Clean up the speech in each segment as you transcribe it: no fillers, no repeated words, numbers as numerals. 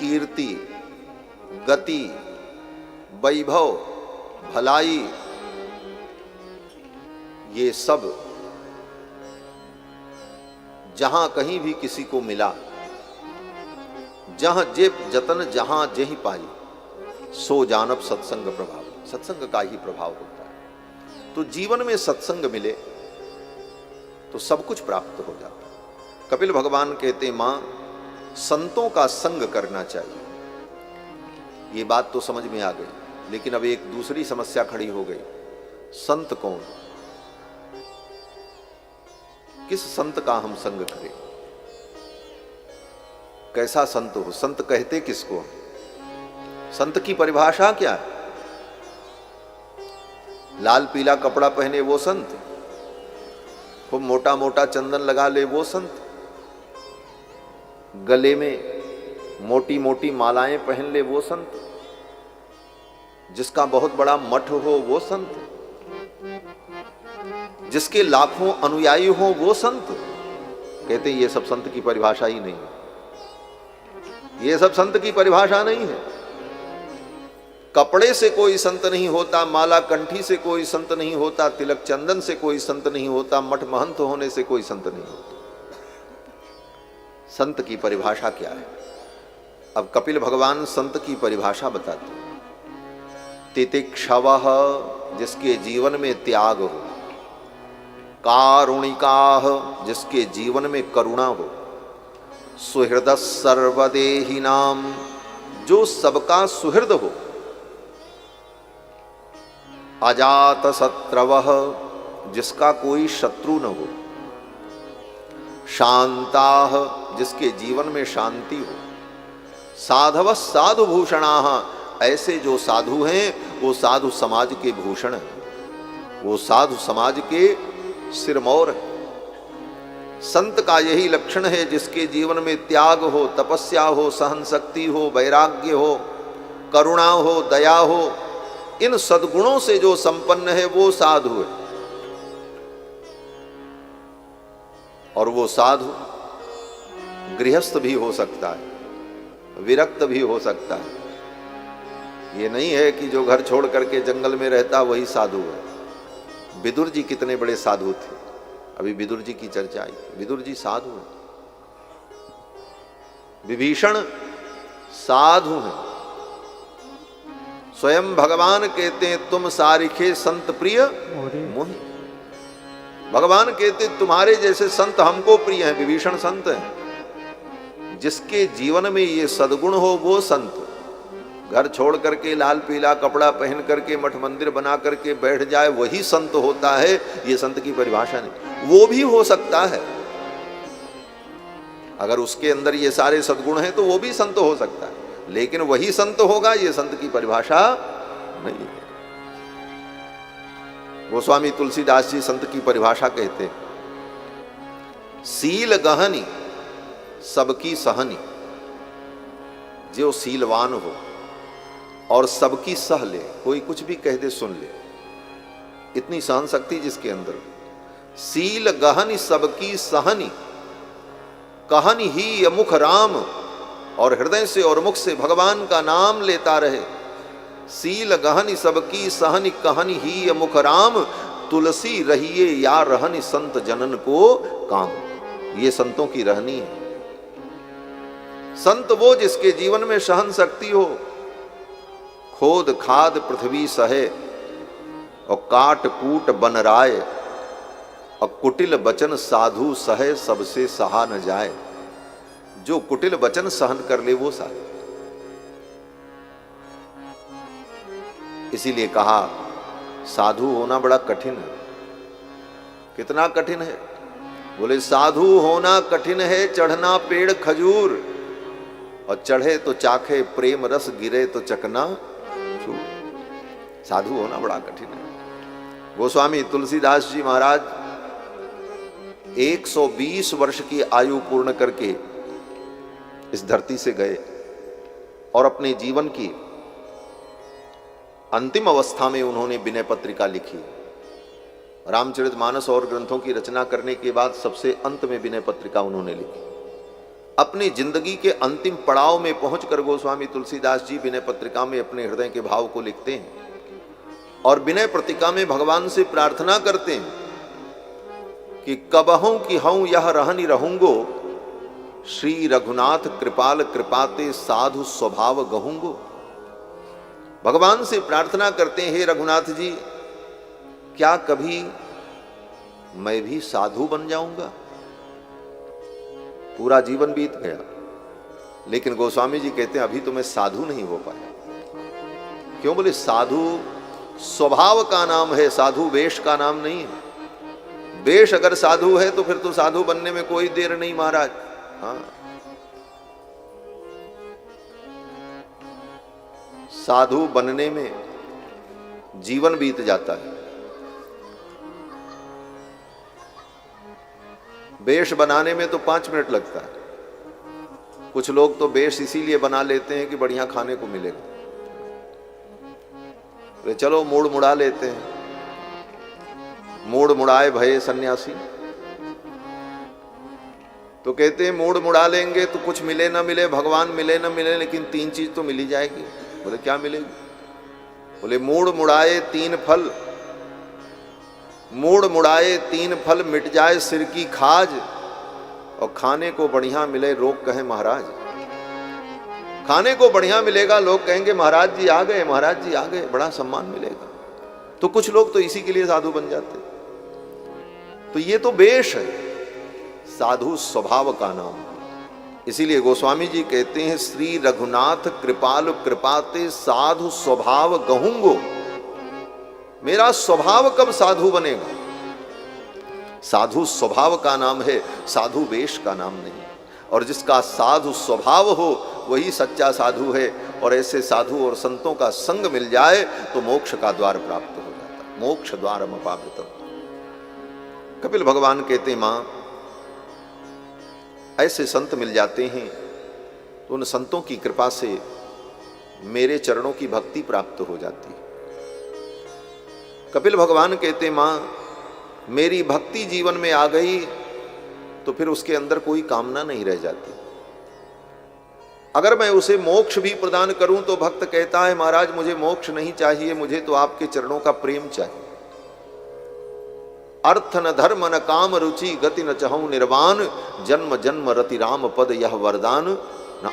कीर्ति, गति, वैभव, भलाई, ये सब जहां कहीं भी किसी को मिला, जहां जे जतन जहां जेहि पाई, सो जानब सत्संग प्रभाव। सत्संग का ही प्रभाव होता है। तो जीवन में सत्संग मिले तो सब कुछ प्राप्त हो जाता है। कपिल भगवान कहते, मां संतों का संग करना चाहिए। ये बात तो समझ में आ गई, लेकिन अब एक दूसरी समस्या खड़ी हो गई। संत कौन? किस संत का हम संग करें? कैसा संत हो? संत कहते किसको? संत की परिभाषा क्या है? लाल पीला कपड़ा पहने वो संत? खूब मोटा मोटा चंदन लगा ले वो संत? गले में मोटी मोटी मालाएं पहन ले वो संत? जिसका बहुत बड़ा मठ हो वो संत? जिसके लाखों अनुयायी हो वो संत? कहते ये सब संत की परिभाषा ही नहीं है। ये सब संत की परिभाषा नहीं है। कपड़े से कोई संत नहीं होता, माला कंठी से कोई संत नहीं होता, तिलक चंदन से कोई संत नहीं होता, मठ महंत होने से कोई संत नहीं होता। संत की परिभाषा क्या है? अब कपिल भगवान संत की परिभाषा बताते हैं। तितिक्षवः, जिसके जीवन में त्याग हो। कारुणिकाः, जिसके जीवन में करुणा हो। सुहृद सर्वदेहिनाम, जो सबका सुहृद हो। अजात शत्रवः, जिसका कोई शत्रु न हो। शांताः, जिसके जीवन में शांति हो। साधव साधु भूषणाः, ऐसे जो साधु हैं वो साधु समाज के भूषण हैं, वो साधु समाज के सिरमौर है। संत का यही लक्षण है, जिसके जीवन में त्याग हो, तपस्या हो, सहन शक्ति हो, वैराग्य हो, करुणा हो, दया हो। इन सद्गुणों से जो संपन्न है वो साधु है। और वो साधु गृहस्थ भी हो सकता है, विरक्त भी हो सकता है। ये नहीं है कि जो घर छोड़ करके जंगल में रहता वही साधु है। विदुर जी कितने बड़े साधु थे। अभी विदुर जी की चर्चा आई। विदुर जी साधु हैं। विभीषण साधु हैं। स्वयं भगवान कहते हैं, तुम सारिखे संत प्रिय मोहि। भगवान कहते तुम्हारे जैसे संत हमको प्रिय हैं। विभीषण संत हैं। जिसके जीवन में ये सद्गुण हो वो संत। घर छोड़ करके लाल पीला कपड़ा पहन करके मठ मंदिर बना करके बैठ जाए वही संत होता है, ये संत की परिभाषा नहीं। वो भी हो सकता है, अगर उसके अंदर ये सारे सद्गुण हैं तो वो भी संत हो सकता है, लेकिन वही संत होगा, ये संत की परिभाषा नहीं है। गोस्वामी तुलसीदास जी संत की परिभाषा कहते हैं, सील गहनी सबकी सहनी। जो सीलवान हो और सबकी सह ले, कोई कुछ भी कह दे सुन ले, इतनी सहन शक्ति जिसके अंदर। सील गहनी सबकी सहनी, कहनी ही अमुख राम। और हृदय से और मुख से भगवान का नाम लेता रहे। सील गहनी सबकी सहनी, कहनी ही अमुख राम। तुलसी रहिए या रहनी संत जनन को काम। ये संतों की रहनी है। संत वो जिसके जीवन में सहन शक्ति हो। खोद खाद पृथ्वी सहे और काट कूट बन राय। और कुटिल बचन साधु सहे सबसे सहा न जाए। जो कुटिल वचन सहन कर ले वो साधु। इसीलिए कहा साधु होना बड़ा कठिन है। कितना कठिन है? बोले साधु होना कठिन है, चढ़ना पेड़ खजूर। और चढ़े तो चाखे प्रेम रस, गिरे तो चकना चूर। साधु होना बड़ा कठिन है। गोस्वामी तुलसीदास जी महाराज 120 वर्ष की आयु पूर्ण करके इस धरती से गए और अपने जीवन की अंतिम अवस्था में उन्होंने विनय पत्रिका लिखी। रामचरितमानस और ग्रंथों की रचना करने के बाद सबसे अंत में विनय पत्रिका उन्होंने लिखी। अपनी जिंदगी के अंतिम पड़ाव में पहुंचकर गोस्वामी तुलसीदास जी विनय पत्रिका में अपने हृदय के भाव को लिखते हैं और विनय पत्रिका में भगवान से प्रार्थना करते हैं कि कबहूं कि हूं यह रहनी रहूंगो, श्री रघुनाथ कृपाल कृपाते साधु स्वभाव गहूंगो। भगवान से प्रार्थना करते हैं, हे रघुनाथ जी, क्या कभी मैं भी साधु बन जाऊंगा? पूरा जीवन बीत गया, लेकिन गोस्वामी जी कहते हैं अभी तो मैं साधु नहीं हो पाया। क्यों? बोले साधु स्वभाव का नाम है, साधु वेश का नाम नहीं है। वेश अगर साधु है तो फिर तो साधु बनने में कोई देर नहीं महाराज। हाँ, साधु बनने में जीवन बीत जाता है। वेश बनाने में तो 5 मिनट लगता है। कुछ लोग तो वेश इसीलिए बना लेते हैं कि बढ़िया खाने को मिलेगा, तो चलो मूड मुड़ा लेते हैं। मूड मुड़ाए भये सन्यासी, तो कहते हैं मूड मुड़ा लेंगे तो कुछ मिले ना मिले, भगवान मिले ना मिले, लेकिन 3 चीज तो मिली जाएगी। बोले क्या मिलेगी? बोले मूड मुड़ाए 3 फल, मूड मुड़ाए 3 फल, मिट जाए सिर की खाज, और खाने को बढ़िया मिले लोग कहें महाराज। खाने को बढ़िया मिलेगा, लोग कहेंगे महाराज जी आ गए, महाराज जी आ गए, बड़ा सम्मान मिलेगा। तो कुछ लोग तो इसी के लिए साधु बन जाते। तो ये तो वेश है, साधु स्वभाव का नाम। इसीलिए गोस्वामी जी कहते हैं, श्री रघुनाथ कृपाल कृपाते साधु स्वभाव गहूंगो। मेरा स्वभाव कब साधु बनेगा? साधु स्वभाव का नाम है, साधु वेश का नाम नहीं। और जिसका साधु स्वभाव हो वही सच्चा साधु है। और ऐसे साधु और संतों का संग मिल जाए तो मोक्ष का द्वार प्राप्त हो जाता है। मोक्ष द्वारम अपावृतम्। कपिल भगवान कहते, मां ऐसे संत मिल जाते हैं तो उन संतों की कृपा से मेरे चरणों की भक्ति प्राप्त हो जाती है। कपिल भगवान कहते, मां मेरी भक्ति जीवन में आ गई तो फिर उसके अंदर कोई कामना नहीं रह जाती। अगर मैं उसे मोक्ष भी प्रदान करूं तो भक्त कहता है, महाराज मुझे मोक्ष नहीं चाहिए, मुझे तो आपके चरणों का प्रेम चाहिए। अर्थ न धर्म न काम रुचि गति न चहूं निर्वाण, जन्म जन्म रति राम पद यह वरदान न।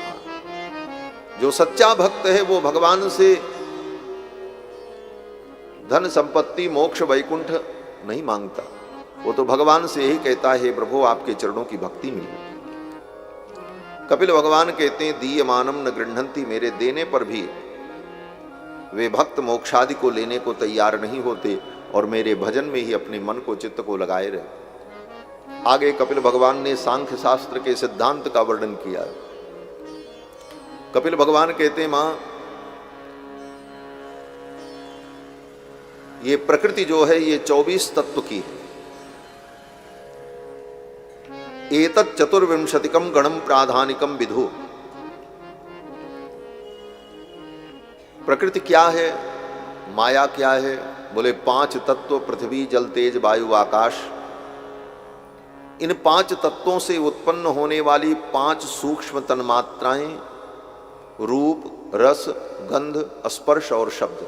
जो सच्चा भक्त है वो भगवान से धन संपत्ति मोक्ष वैकुंठ नहीं मांगता। वो तो भगवान से यही कहता है, प्रभु आपके चरणों की भक्ति मिले। कपिल भगवान कहते हैं, दीयमानम न गृह्णन्ति, मेरे देने पर भी वे भक्त मोक्षादि को लेने को तैयार नहीं होते और मेरे भजन में ही अपने मन को चित्त को लगाए रहे। आगे कपिल भगवान ने सांख्य शास्त्र के सिद्धांत का वर्णन किया। कपिल भगवान कहते हैं, मां ये प्रकृति जो है ये 24 तत्व की है। एतत् चतुर्विंशतिकम गणम प्राधानिकम विधु। प्रकृति क्या है, माया क्या है? बोले 5 तत्व, पृथ्वी जल तेज वायु आकाश। इन 5 तत्वों से उत्पन्न होने वाली 5 सूक्ष्म तन्मात्राएं, रूप रस गंध स्पर्श और शब्द।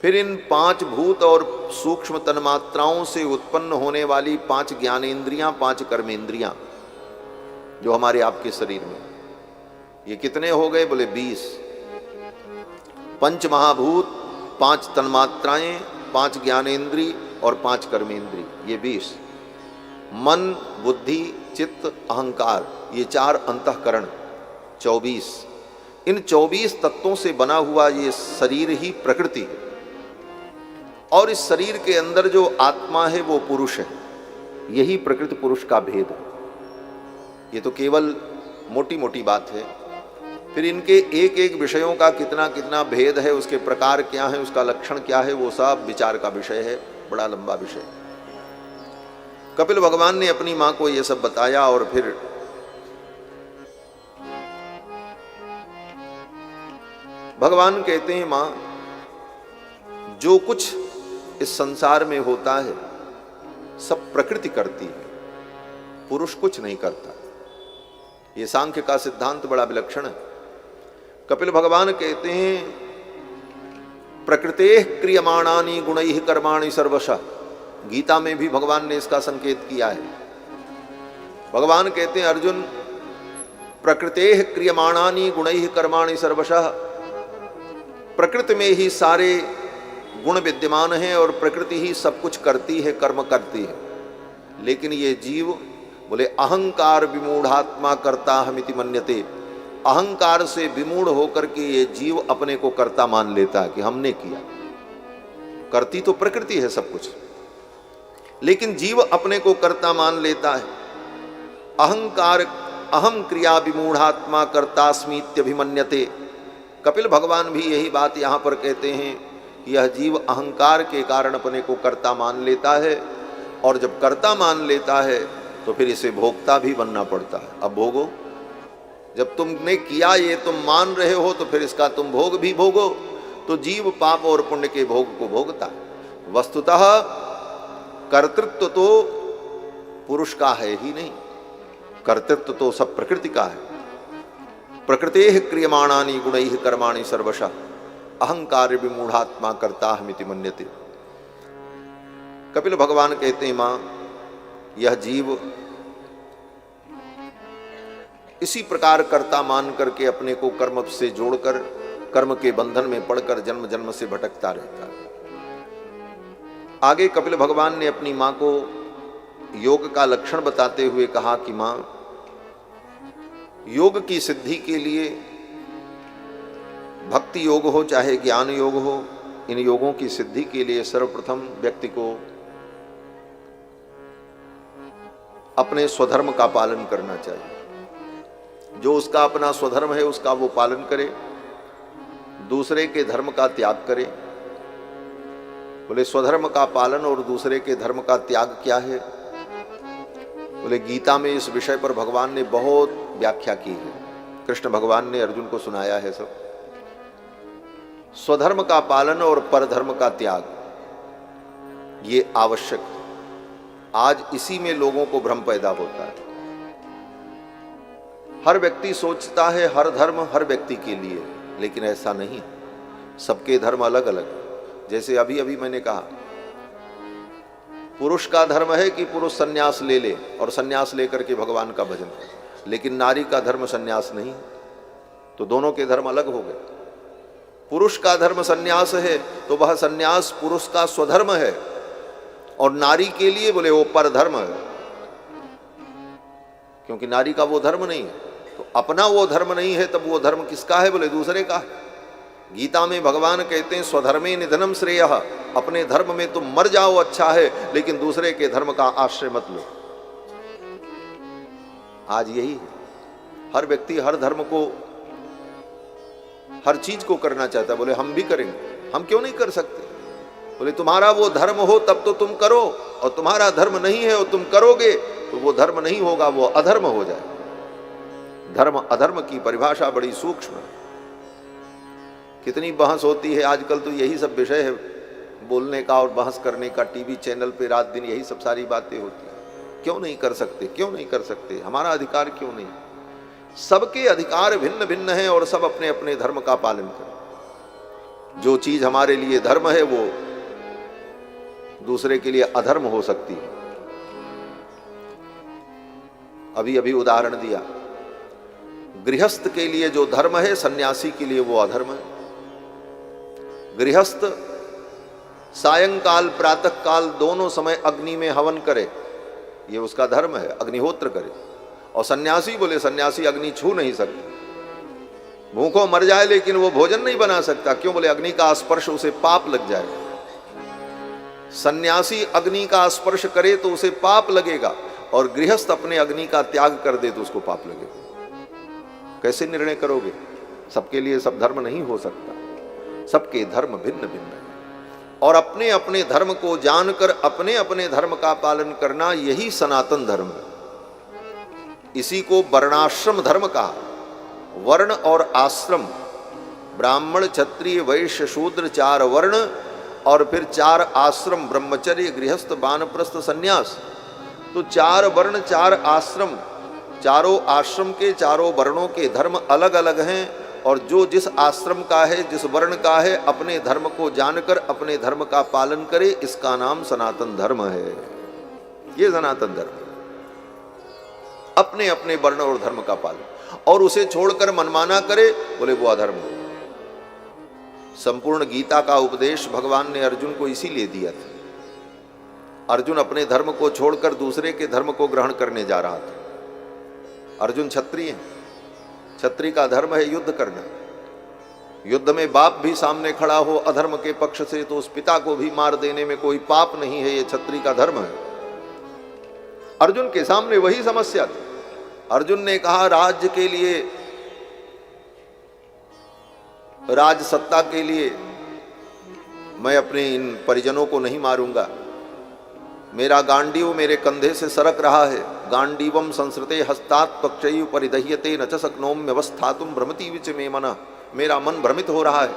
फिर इन 5 भूत और सूक्ष्म तन्मात्राओं से उत्पन्न होने वाली 5 ज्ञानेंद्रियां, 5 कर्मेंद्रियां जो हमारे आपके शरीर में। ये कितने हो गए? बोले 20। 5 महाभूत, 5 तन्मात्राएं, 5 ज्ञानेंद्री और 5 कर्मेंद्री, ये 20। मन बुद्धि चित्त अहंकार, ये 4 अंतःकरण, 24। इन 24 तत्वों से बना हुआ ये शरीर ही प्रकृति है। और इस शरीर के अंदर जो आत्मा है वो पुरुष है। यही प्रकृति पुरुष का भेद है। ये तो केवल मोटी मोटी बात है। फिर इनके एक एक विषयों का कितना कितना भेद है, उसके प्रकार क्या है, उसका लक्षण क्या है, वो सब विचार का विषय है, बड़ा लंबा विषय। कपिल भगवान ने अपनी मां को ये सब बताया और फिर भगवान कहते हैं, मां जो कुछ इस संसार में होता है सब प्रकृति करती है, पुरुष कुछ नहीं करता। ये सांख्य का सिद्धांत बड़ा विलक्षण है। कपिल भगवान कहते हैं प्रकृतेः क्रियमाणानि गुणैः कर्माणि सर्वशः। गीता में भी भगवान ने इसका संकेत किया है। भगवान कहते हैं अर्जुन, प्रकृतेः क्रियमाणानि गुणैः कर्माणि सर्वशः। प्रकृति में ही सारे गुण विद्यमान हैं और प्रकृति ही सब कुछ करती है, कर्म करती है। लेकिन ये जीव बोले अहंकार विमूढ़ात्मा कर्ता हमिति मन्यते। अहंकार से विमूढ़ होकर के ये जीव अपने को कर्ता मान लेता है कि हमने किया। करती तो प्रकृति है सब कुछ, लेकिन जीव अपने को कर्ता मान लेता है। अहंकार अहम क्रिया विमूढ़ात्मा कर्तास्मीत्यभिमन्यते। कपिल भगवान भी यही बात यहाँ पर कहते हैं कि यह जीव अहंकार के कारण अपने को कर्ता मान लेता है, और जब कर्ता मान लेता है तो फिर इसे भोक्ता भी बनना पड़ता है। अब भोगो, जब तुमने किया ये तुम मान रहे हो तो फिर इसका तुम भोग भी भोगो। तो जीव पाप और पुण्य के भोग को भोगता है। वस्तुतः कर्तृत्व तो पुरुष का है ही नहीं, कर्तृत्व तो सब प्रकृति का है। प्रकृतेः क्रियमाणानि गुणैः कर्माणि सर्वशः अहंकार विमूढ़ात्मा कर्ताहमिति मन्यते। कपिल भगवान कहते हैं मां, यह जीव इसी प्रकार कर्ता मान करके अपने को कर्म से जोड़कर कर्म के बंधन में पड़कर जन्म जन्म से भटकता रहता है। आगे कपिल भगवान ने अपनी मां को योग का लक्षण बताते हुए कहा कि मां, योग की सिद्धि के लिए भक्ति योग हो चाहे ज्ञान योग हो, इन योगों की सिद्धि के लिए सर्वप्रथम व्यक्ति को अपने स्वधर्म का पालन करना चाहिए। जो उसका अपना स्वधर्म है उसका वो पालन करे, दूसरे के धर्म का त्याग करे। बोले स्वधर्म का पालन और दूसरे के धर्म का त्याग क्या है? बोले गीता में इस विषय पर भगवान ने बहुत व्याख्या की है। कृष्ण भगवान ने अर्जुन को सुनाया है सब। स्वधर्म का पालन और परधर्म का त्याग ये आवश्यक है। आज इसी में लोगों को भ्रम पैदा होता है। हर व्यक्ति सोचता है हर धर्म हर व्यक्ति के लिए, लेकिन ऐसा नहीं। सबके धर्म अलग अलग। जैसे अभी अभी मैंने कहा, पुरुष का धर्म है कि पुरुष सन्यास ले ले और सन्यास लेकर के भगवान का भजन करे, लेकिन नारी का धर्म सन्यास नहीं। तो दोनों के धर्म अलग हो गए। पुरुष का धर्म सन्यास है तो वह सन्यास पुरुष का स्वधर्म है, और नारी के लिए बोले वो परधर्म है, क्योंकि नारी का वो धर्म नहीं है। तो अपना वो धर्म नहीं है तब वो धर्म किसका है? बोले दूसरे का है। गीता में भगवान कहते हैं स्वधर्मे निधनम श्रेयः। अपने धर्म में तुम मर जाओ अच्छा है, लेकिन दूसरे के धर्म का आश्रय मत लो। आज यही है। हर व्यक्ति हर धर्म को, हर चीज को करना चाहता है। बोले हम भी करेंगे, हम क्यों नहीं कर सकते? बोले तुम्हारा वो धर्म हो तब तो तुम करो, और तुम्हारा धर्म नहीं है और तुम करोगे तो वो धर्म नहीं होगा, वो अधर्म हो जाए। धर्म अधर्म की परिभाषा बड़ी सूक्ष्म है। कितनी बहस होती है आजकल, तो यही सब विषय है बोलने का और बहस करने का। टीवी चैनल पे रात दिन यही सब सारी बातें होती हैं। क्यों नहीं कर सकते, क्यों नहीं कर सकते, हमारा अधिकार क्यों नहीं? सबके अधिकार भिन्न भिन्न हैं और सब अपने अपने धर्म का पालन करें। जो चीज हमारे लिए धर्म है वो दूसरे के लिए अधर्म हो सकती है। अभी अभी उदाहरण दिया, गृहस्थ के लिए जो धर्म है सन्यासी के लिए वो अधर्म है। गृहस्थ सायंकाल प्रातः काल दोनों समय अग्नि में हवन करे, ये उसका धर्म है, अग्निहोत्र करे। और सन्यासी बोले सन्यासी अग्नि छू नहीं सकता, भूखों मर जाए लेकिन वो भोजन नहीं बना सकता। क्यों? बोले अग्नि का स्पर्श उसे पाप लग जाए। सन्यासी अग्नि का स्पर्श करे तो उसे पाप लगेगा, और गृहस्थ अपने अग्नि का त्याग कर दे तो उसको पाप लगेगा। कैसे निर्णय करोगे? सबके लिए सब धर्म नहीं हो सकता, सबके धर्म भिन्न भिन्न है। और अपने अपने धर्म को जानकर अपने अपने धर्म का पालन करना, यही सनातन धर्म है। इसी को वर्णाश्रम धर्म कहा। वर्ण और आश्रम, ब्राह्मण क्षत्रिय वैश्य शूद्र 4 वर्ण, और फिर 4 आश्रम, ब्रह्मचर्य गृहस्थ वानप्रस्थ संन्यास। तो 4 वर्ण 4 आश्रम चारों आश्रम के, चारों वर्णों के धर्म अलग अलग हैं, और जो जिस आश्रम का है, जिस वर्ण का है, अपने धर्म को जानकर अपने धर्म का पालन करे, इसका नाम सनातन धर्म है। ये सनातन धर्म है, अपने अपने वर्ण और धर्म का पालन, और उसे छोड़कर मनमाना करे, बोले वो अधर्म हो। संपूर्ण गीता का उपदेश भगवान ने अर्जुन को इसीलिए दिया था। अर्जुन अपने धर्म को छोड़कर दूसरे के धर्म को ग्रहण करने जा रहा था। अर्जुन क्षत्रिय है, क्षत्रिय का धर्म है युद्ध करना। युद्ध में बाप भी सामने खड़ा हो अधर्म के पक्ष से, तो उस पिता को भी मार देने में कोई पाप नहीं है, ये क्षत्रिय का धर्म है। अर्जुन के सामने वही समस्या थी। अर्जुन ने कहा, राज्य के लिए, राज सत्ता के लिए मैं अपने इन परिजनों को नहीं मारूंगा। मेरा गांडीव मेरे कंधे से सरक रहा है। गांडीवम संस्कृते हस्तात् पक्षयु परिदह्यते न च शक्नोम्य अवस्थातुम भ्रमति विच मे मनः। मेरा मन भ्रमित हो रहा है,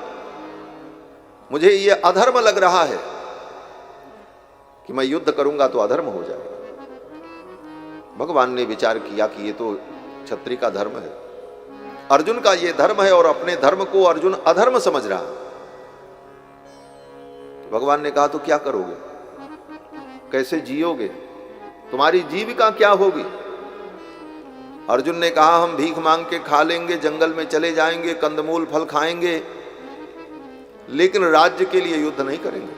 मुझे ये अधर्म लग रहा है कि मैं युद्ध करूंगा तो अधर्म हो जाएगा। भगवान ने विचार किया कि ये तो क्षत्रिय का धर्म है, अर्जुन का ये धर्म है, और अपने धर्म को अर्जुन अधर्म समझ रहा है। भगवान ने कहा, तो क्या करोगे, कैसे जियोगे, तुम्हारी जीविका क्या होगी? अर्जुन ने कहा, हम भीख मांग के खा लेंगे, जंगल में चले जाएंगे, कंदमूल फल खाएंगे, लेकिन राज्य के लिए युद्ध नहीं करेंगे।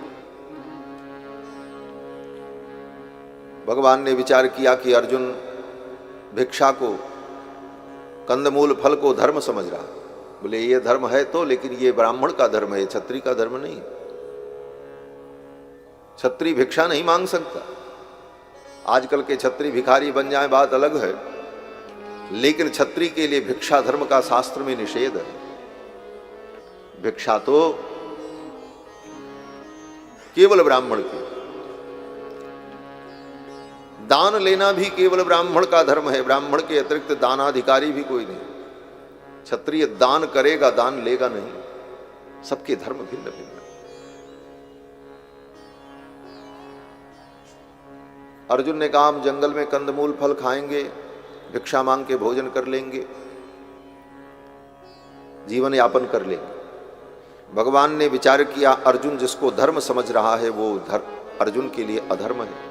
भगवान ने विचार किया कि अर्जुन भिक्षा को, कंदमूल फल को धर्म समझ रहा। बोले ये धर्म है तो, लेकिन ये ब्राह्मण का धर्म है, क्षत्रिय का धर्म नहीं। क्षत्रिय भिक्षा नहीं मांग सकता। आजकल के क्षत्रिय भिखारी बन जाए बात अलग है, लेकिन क्षत्रिय के लिए भिक्षा धर्म का शास्त्र में निषेध है। भिक्षा तो केवल ब्राह्मण की, दान लेना भी केवल ब्राह्मण का धर्म है। ब्राह्मण के अतिरिक्त दानाधिकारी भी कोई नहीं। क्षत्रिय दान करेगा, दान लेगा नहीं। सबके धर्म भिन्न भिन्न। अर्जुन ने कहा, हम जंगल में कंदमूल फल खाएंगे, भिक्षा मांग के भोजन कर लेंगे, जीवन यापन कर लेंगे। भगवान ने विचार किया, अर्जुन जिसको धर्म समझ रहा है वो अर्जुन के लिए अधर्म है,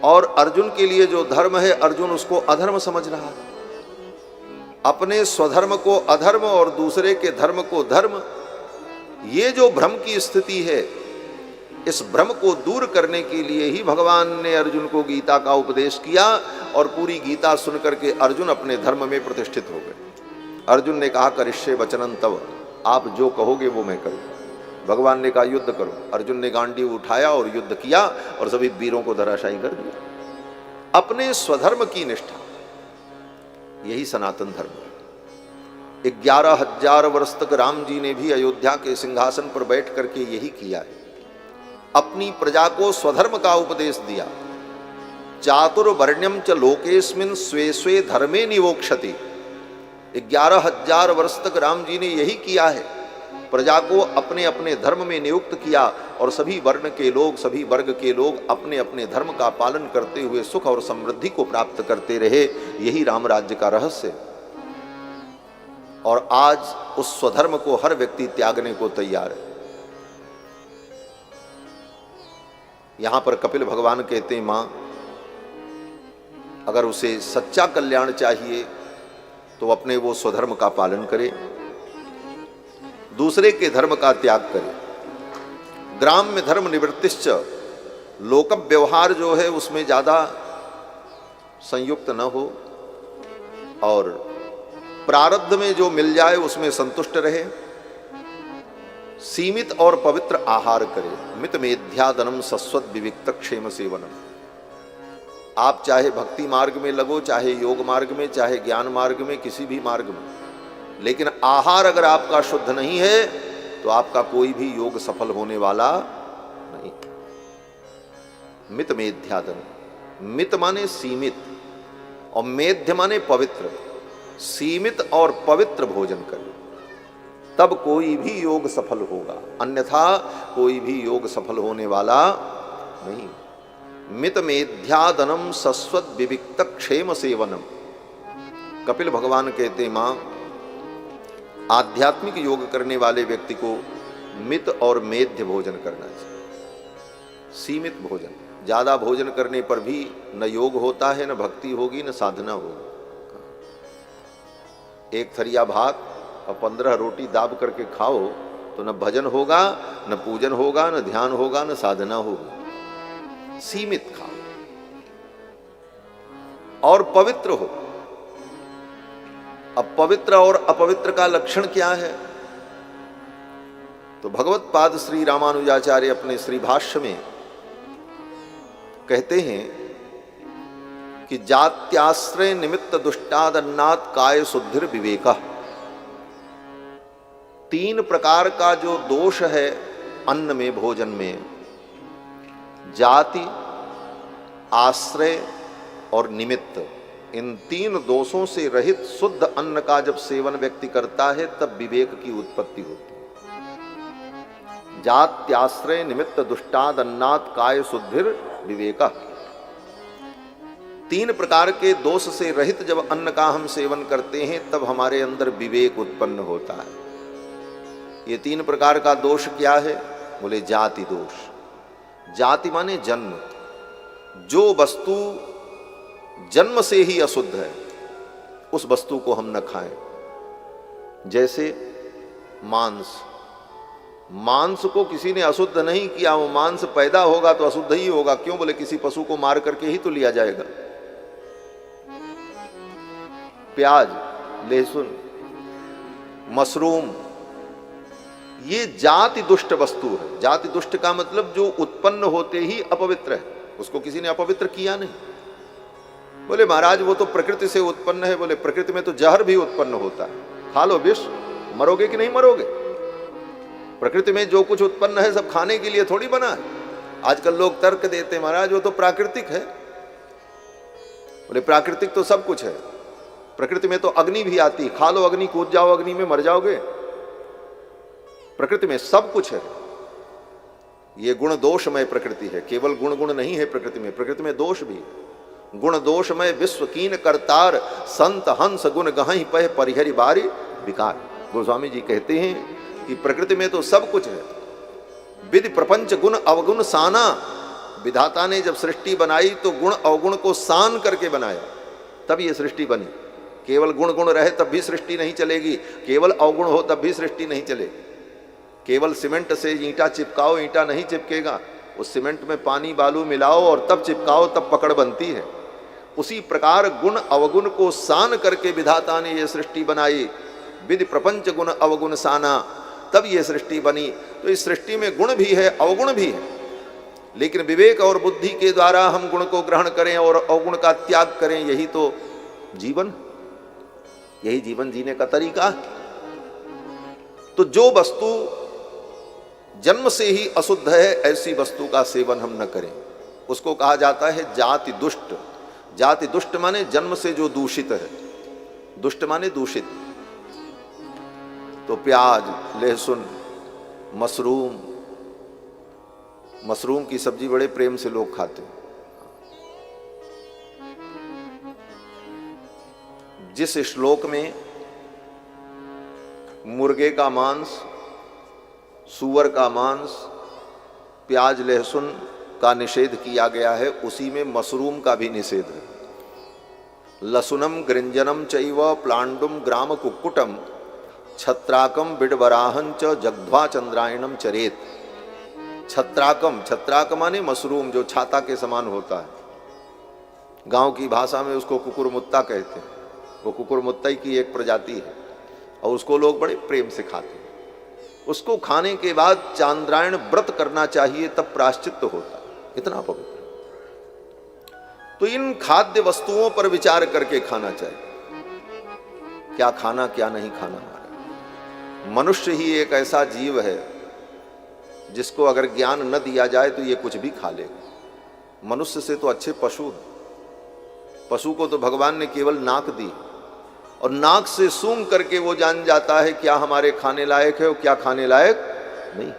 और अर्जुन के लिए जो धर्म है अर्जुन उसको अधर्म समझ रहा है। अपने स्वधर्म को अधर्म और दूसरे के धर्म को धर्म, ये जो भ्रम की स्थिति है, इस भ्रम को दूर करने के लिए ही भगवान ने अर्जुन को गीता का उपदेश किया, और पूरी गीता सुनकर के अर्जुन अपने धर्म में प्रतिष्ठित हो गए। अर्जुन ने कहा, करिष्ये वचनं तव, आप जो कहोगे वो मैं करूँगा। भगवान ने कहा, युद्ध करो। अर्जुन ने गांडीव उठाया और युद्ध किया, और सभी वीरों को धराशायी कर दिया। अपने स्वधर्म की निष्ठा, यही सनातन धर्म है। 11,000 वर्ष तक राम जी ने भी अयोध्या के सिंहासन पर बैठ करके यही किया है। अपनी प्रजा को स्वधर्म का उपदेश दिया। चातुर्वर्ण्यम च लोकेस्मिन् स्वे स्वे धर्मे निवोक्षति। 11,000 वर्ष तक राम जी ने यही किया है, प्रजा को अपने अपने धर्म में नियुक्त किया, और सभी वर्ण के लोग, सभी वर्ग के लोग अपने अपने धर्म का पालन करते हुए सुख और समृद्धि को प्राप्त करते रहे। यही राम राज्य का रहस्य। और आज उस स्वधर्म को हर व्यक्ति त्यागने को तैयार है। यहां पर कपिल भगवान कहते हैं, मां अगर उसे सच्चा कल्याण चाहिए तो अपने वो स्वधर्म का पालन करे, दूसरे के धर्म का त्याग करे। ग्राम्य धर्म निवृत्तिश्च, लोक व्यवहार जो है उसमें ज्यादा संयुक्त न हो, और प्रारब्ध में जो मिल जाए उसमें संतुष्ट रहे। सीमित और पवित्र आहार करे। मित मेध्यादनम सस्वत विविक्त क्षेम सेवनम। आप चाहे भक्ति मार्ग में लगो, चाहे योग मार्ग में, चाहे ज्ञान मार्ग में, किसी भी मार्ग में, लेकिन आहार अगर आपका शुद्ध नहीं है तो आपका कोई भी योग सफल होने वाला नहीं। मित मेध्यादन, मित माने सीमित, और मेध्य माने पवित्र। सीमित और पवित्र भोजन करें, तब कोई भी योग सफल होगा, अन्यथा कोई भी योग सफल होने वाला नहीं। मित मेध्यादनम सस्वत विविक्त क्षेम सेवनम। कपिल भगवान कहते हैं, मां, आध्यात्मिक योग करने वाले व्यक्ति को मित और मेध्य भोजन करना चाहिए, सीमित भोजन। ज्यादा भोजन करने पर भी न योग होता है, न भक्ति होगी, न साधना होगी। एक थरिया भात और 15 रोटी दाब करके खाओ तो न भजन होगा, न पूजन होगा, न ध्यान होगा, न साधना होगी। सीमित खाओ और पवित्र हो। अब पवित्र और अपवित्र का लक्षण क्या है? तो भगवत पाद श्री रामानुजाचार्य अपने श्री भाष्य में कहते हैं कि जात्याश्रय निमित्त दुष्टादन्नात् काय शुद्धिर विवेका। 3 प्रकार का जो दोष है अन्न में, भोजन में, जाति, आश्रय और निमित्त, इन 3 दोषों से रहित शुद्ध अन्न का जब सेवन व्यक्ति करता है तब विवेक की उत्पत्ति होती है। जात्याश्रय निमित्त दुष्टादन्नात् काय शुद्धिर विवेका। 3 प्रकार के दोष से रहित जब अन्न का हम सेवन करते हैं तब हमारे अंदर विवेक उत्पन्न होता है। ये 3 प्रकार का दोष क्या है? बोले जाति दोष। जाति माने जन्म। जो वस्तु जन्म से ही अशुद्ध है उस वस्तु को हम न खाएं। जैसे मांस, मांस को किसी ने अशुद्ध नहीं किया, वो मांस पैदा होगा तो अशुद्ध ही होगा। क्यों? बोले किसी पशु को मार करके ही तो लिया जाएगा। प्याज, लहसुन, मशरूम, ये जाति दुष्ट वस्तु है। जाति दुष्ट का मतलब जो उत्पन्न होते ही अपवित्र है, उसको किसी ने अपवित्र किया नहीं। बोले महाराज वो तो प्रकृति से उत्पन्न है। बोले प्रकृति में तो जहर भी उत्पन्न होता है, खा लो विष, मरोगे कि नहीं मरोगे। प्रकृति में जो कुछ उत्पन्न है सब खाने के लिए थोड़ी बना है। आजकल लोग तर्क देते हैं महाराज वो तो प्राकृतिक है। बोले प्राकृतिक तो सब कुछ है। प्रकृति में तो अग्नि भी आती, खा लो अग्नि, कूद जाओ अग्नि में, मर जाओगे। प्रकृति में सब कुछ है। ये गुण दोषमय प्रकृति है, केवल गुण गुण नहीं है प्रकृति में, प्रकृति में दोष भी है। गुण दोषमय विश्व कीन करतार, संत हंस गुण गहहि पह परिहरि बारी विकार। गोस्वामी जी कहते हैं कि प्रकृति में तो सब कुछ है। विधि प्रपंच गुण अवगुण साना। विधाता ने जब सृष्टि बनाई तो गुण अवगुण को सान करके बनाया, तब ये सृष्टि बनी। केवल गुण गुण रहे तब भी सृष्टि नहीं चलेगी, केवल अवगुण हो तब भी सृष्टि नहीं चलेगी। केवल सीमेंट से ईंटा चिपकाओ, ईंटा नहीं चिपकेगा। उस सीमेंट में पानी बालू मिलाओ और तब चिपकाओ, तब पकड़ बनती है। उसी प्रकार गुण अवगुण को सान करके विधाता ने यह सृष्टि बनाई। विधि प्रपंच गुण अवगुण साना, तब यह सृष्टि बनी। तो इस सृष्टि में गुण भी है, अवगुण भी है, लेकिन विवेक और बुद्धि के द्वारा हम गुण को ग्रहण करें और अवगुण का त्याग करें, यही तो जीवन, यही जीवन जीने का तरीका है। तो जो वस्तु जन्म से ही अशुद्ध है ऐसी वस्तु का सेवन हम न करें। उसको कहा जाता है जाति दुष्ट। जाति दुष्ट माने जन्म से जो दूषित है, दुष्ट माने दूषित। तो प्याज, लहसुन, मशरूम, मशरूम की सब्जी बड़े प्रेम से लोग खाते हैं। जिस श्लोक में मुर्गे का मांस, सूअर का मांस, प्याज लहसुन का निषेध किया गया है, उसी में मशरूम का भी निषेध है। लसुनम गृंजनम चैव प्लांडुम ग्राम कुक्कुटम छत्राकम बिडवराहं च जग्ध्वा चंद्रायणम चरेत। छत्राकम, छत्राक माने मशरूम जो छाता के समान होता है। गांव की भाषा में उसको कुकुरमुत्ता कहते हैं। वो कुकुरमुत्ता की एक प्रजाति है और उसको लोग बड़े प्रेम से खाते हैं। उसको खाने के बाद चांद्रायण व्रत करना चाहिए, तब प्रायश्चित्त होता है, इतना पवित्र। तो इन खाद्य वस्तुओं पर विचार करके खाना चाहिए, क्या खाना क्या नहीं खाना। हमारा मनुष्य ही एक ऐसा जीव है जिसको अगर ज्ञान न दिया जाए तो ये कुछ भी खा लेगा। मनुष्य से तो अच्छे पशु हैं। पशु को तो भगवान ने केवल नाक दी और नाक से सूंघ करके वो जान जाता है क्या हमारे खाने लायक है और क्या खाने लायक नहीं।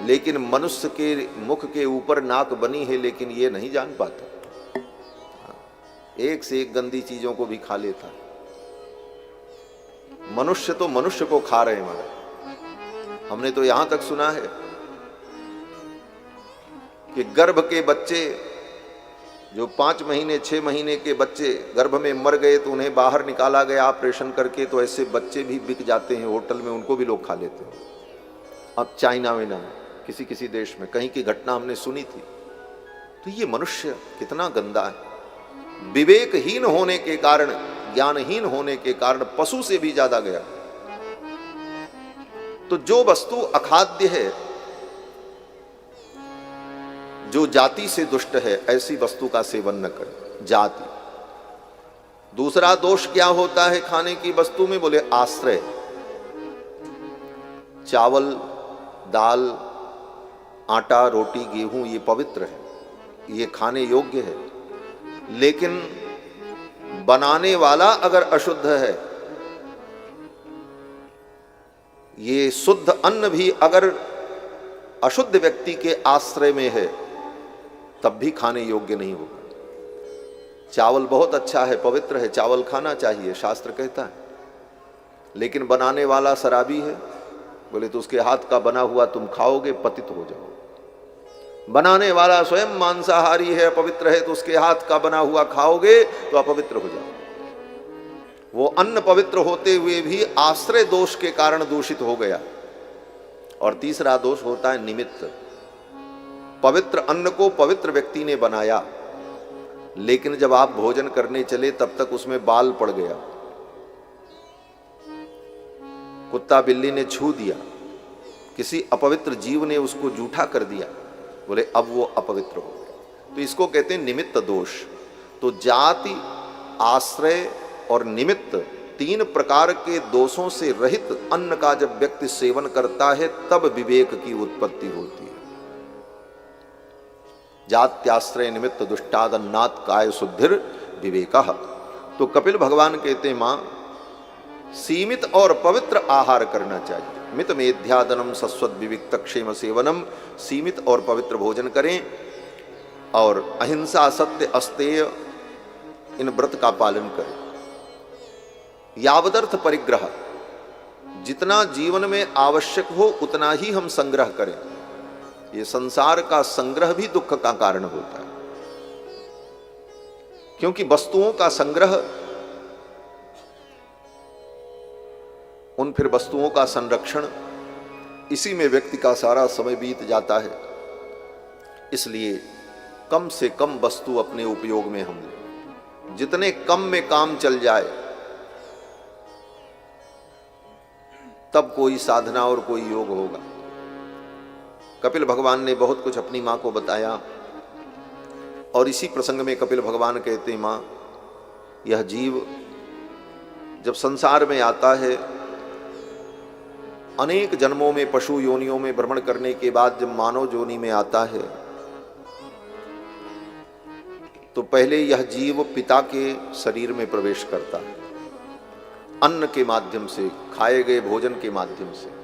लेकिन मनुष्य के मुख के ऊपर नाक बनी है, लेकिन ये नहीं जान पाता, एक से एक गंदी चीजों को भी खा लेता। मनुष्य तो मनुष्य को खा रहे हैं महाराज। हमने तो यहां तक सुना है कि गर्भ के बच्चे, जो 5 महीने 6 महीने के बच्चे गर्भ में मर गए तो उन्हें बाहर निकाला गया ऑपरेशन करके, तो ऐसे बच्चे भी बिक जाते हैं होटल में, उनको भी लोग खा लेते हैं। अब चाइना में ना किसी किसी देश में कहीं की घटना हमने सुनी थी। तो ये मनुष्य कितना गंदा है। विवेकहीन होने के कारण, ज्ञानहीन होने के कारण पशु से भी ज्यादा गया। तो जो वस्तु अखाद्य है, जो जाति से दुष्ट है, ऐसी वस्तु का सेवन न करें। जाति। दूसरा दोष क्या होता है खाने की वस्तु में? बोले आश्रय। चावल, दाल, आटा, रोटी, गेहूं ये पवित्र है, ये खाने योग्य है। लेकिन बनाने वाला अगर अशुद्ध है, ये शुद्ध अन्न भी अगर अशुद्ध व्यक्ति के आश्रय में है, तब भी खाने योग्य नहीं होगा। चावल बहुत अच्छा है, पवित्र है, चावल खाना चाहिए, शास्त्र कहता है। लेकिन बनाने वाला शराबी है, बोले तो उसके हाथ का बना हुआ तुम खाओगे, पतित हो जाओ। बनाने वाला स्वयं मांसाहारी है, अपवित्र है, तो उसके हाथ का बना हुआ खाओगे तो अपवित्र हो जाओ। वो अन्न पवित्र होते हुए भी आश्रय दोष के कारण दूषित हो गया। और तीसरा दोष होता है निमित्त। पवित्र अन्न को पवित्र व्यक्ति ने बनाया, लेकिन जब आप भोजन करने चले तब तक उसमें बाल पड़ गया, कुत्ता बिल्ली ने छू दिया, किसी अपवित्र जीव ने उसको जूठा कर दिया, बोले अब वो अपवित्र हो गया। तो इसको कहते हैं निमित्त दोष। तो जाति, आश्रय और निमित्त, 3 प्रकार के दोषों से रहित अन्न का जब व्यक्ति सेवन करता है, तब विवेक की उत्पत्ति होती है। जात्याश्रय निमित्त दुष्टादन्नात् काय शुद्धिर विवेकः। तो कपिल भगवान कहते हैं मां, सीमित और पवित्र आहार करना चाहिए। मित मेध्यादनम सस्वद विविक्त क्षेम सेवनम। सीमित और पवित्र भोजन करें और अहिंसा, सत्य, अस्तेय, इन व्रत का पालन करें। यावदर्थ परिग्रह, जितना जीवन में आवश्यक हो उतना ही हम संग्रह करें। ये संसार का संग्रह भी दुख का कारण होता है, क्योंकि वस्तुओं का संग्रह, उन फिर वस्तुओं का संरक्षण, इसी में व्यक्ति का सारा समय बीत जाता है। इसलिए कम से कम वस्तु अपने उपयोग में हम लें। जितने कम में काम चल जाए, तब कोई साधना और कोई योग होगा। कपिल भगवान ने बहुत कुछ अपनी मां को बताया, और इसी प्रसंग में कपिल भगवान कहते हैं, मां, यह जीव जब संसार में आता है, अनेक जन्मों में पशु योनियों में भ्रमण करने के बाद जब मानव योनि में आता है, तो पहले यह जीव पिता के शरीर में प्रवेश करता है, अन्न के माध्यम से, खाए गए भोजन के माध्यम से।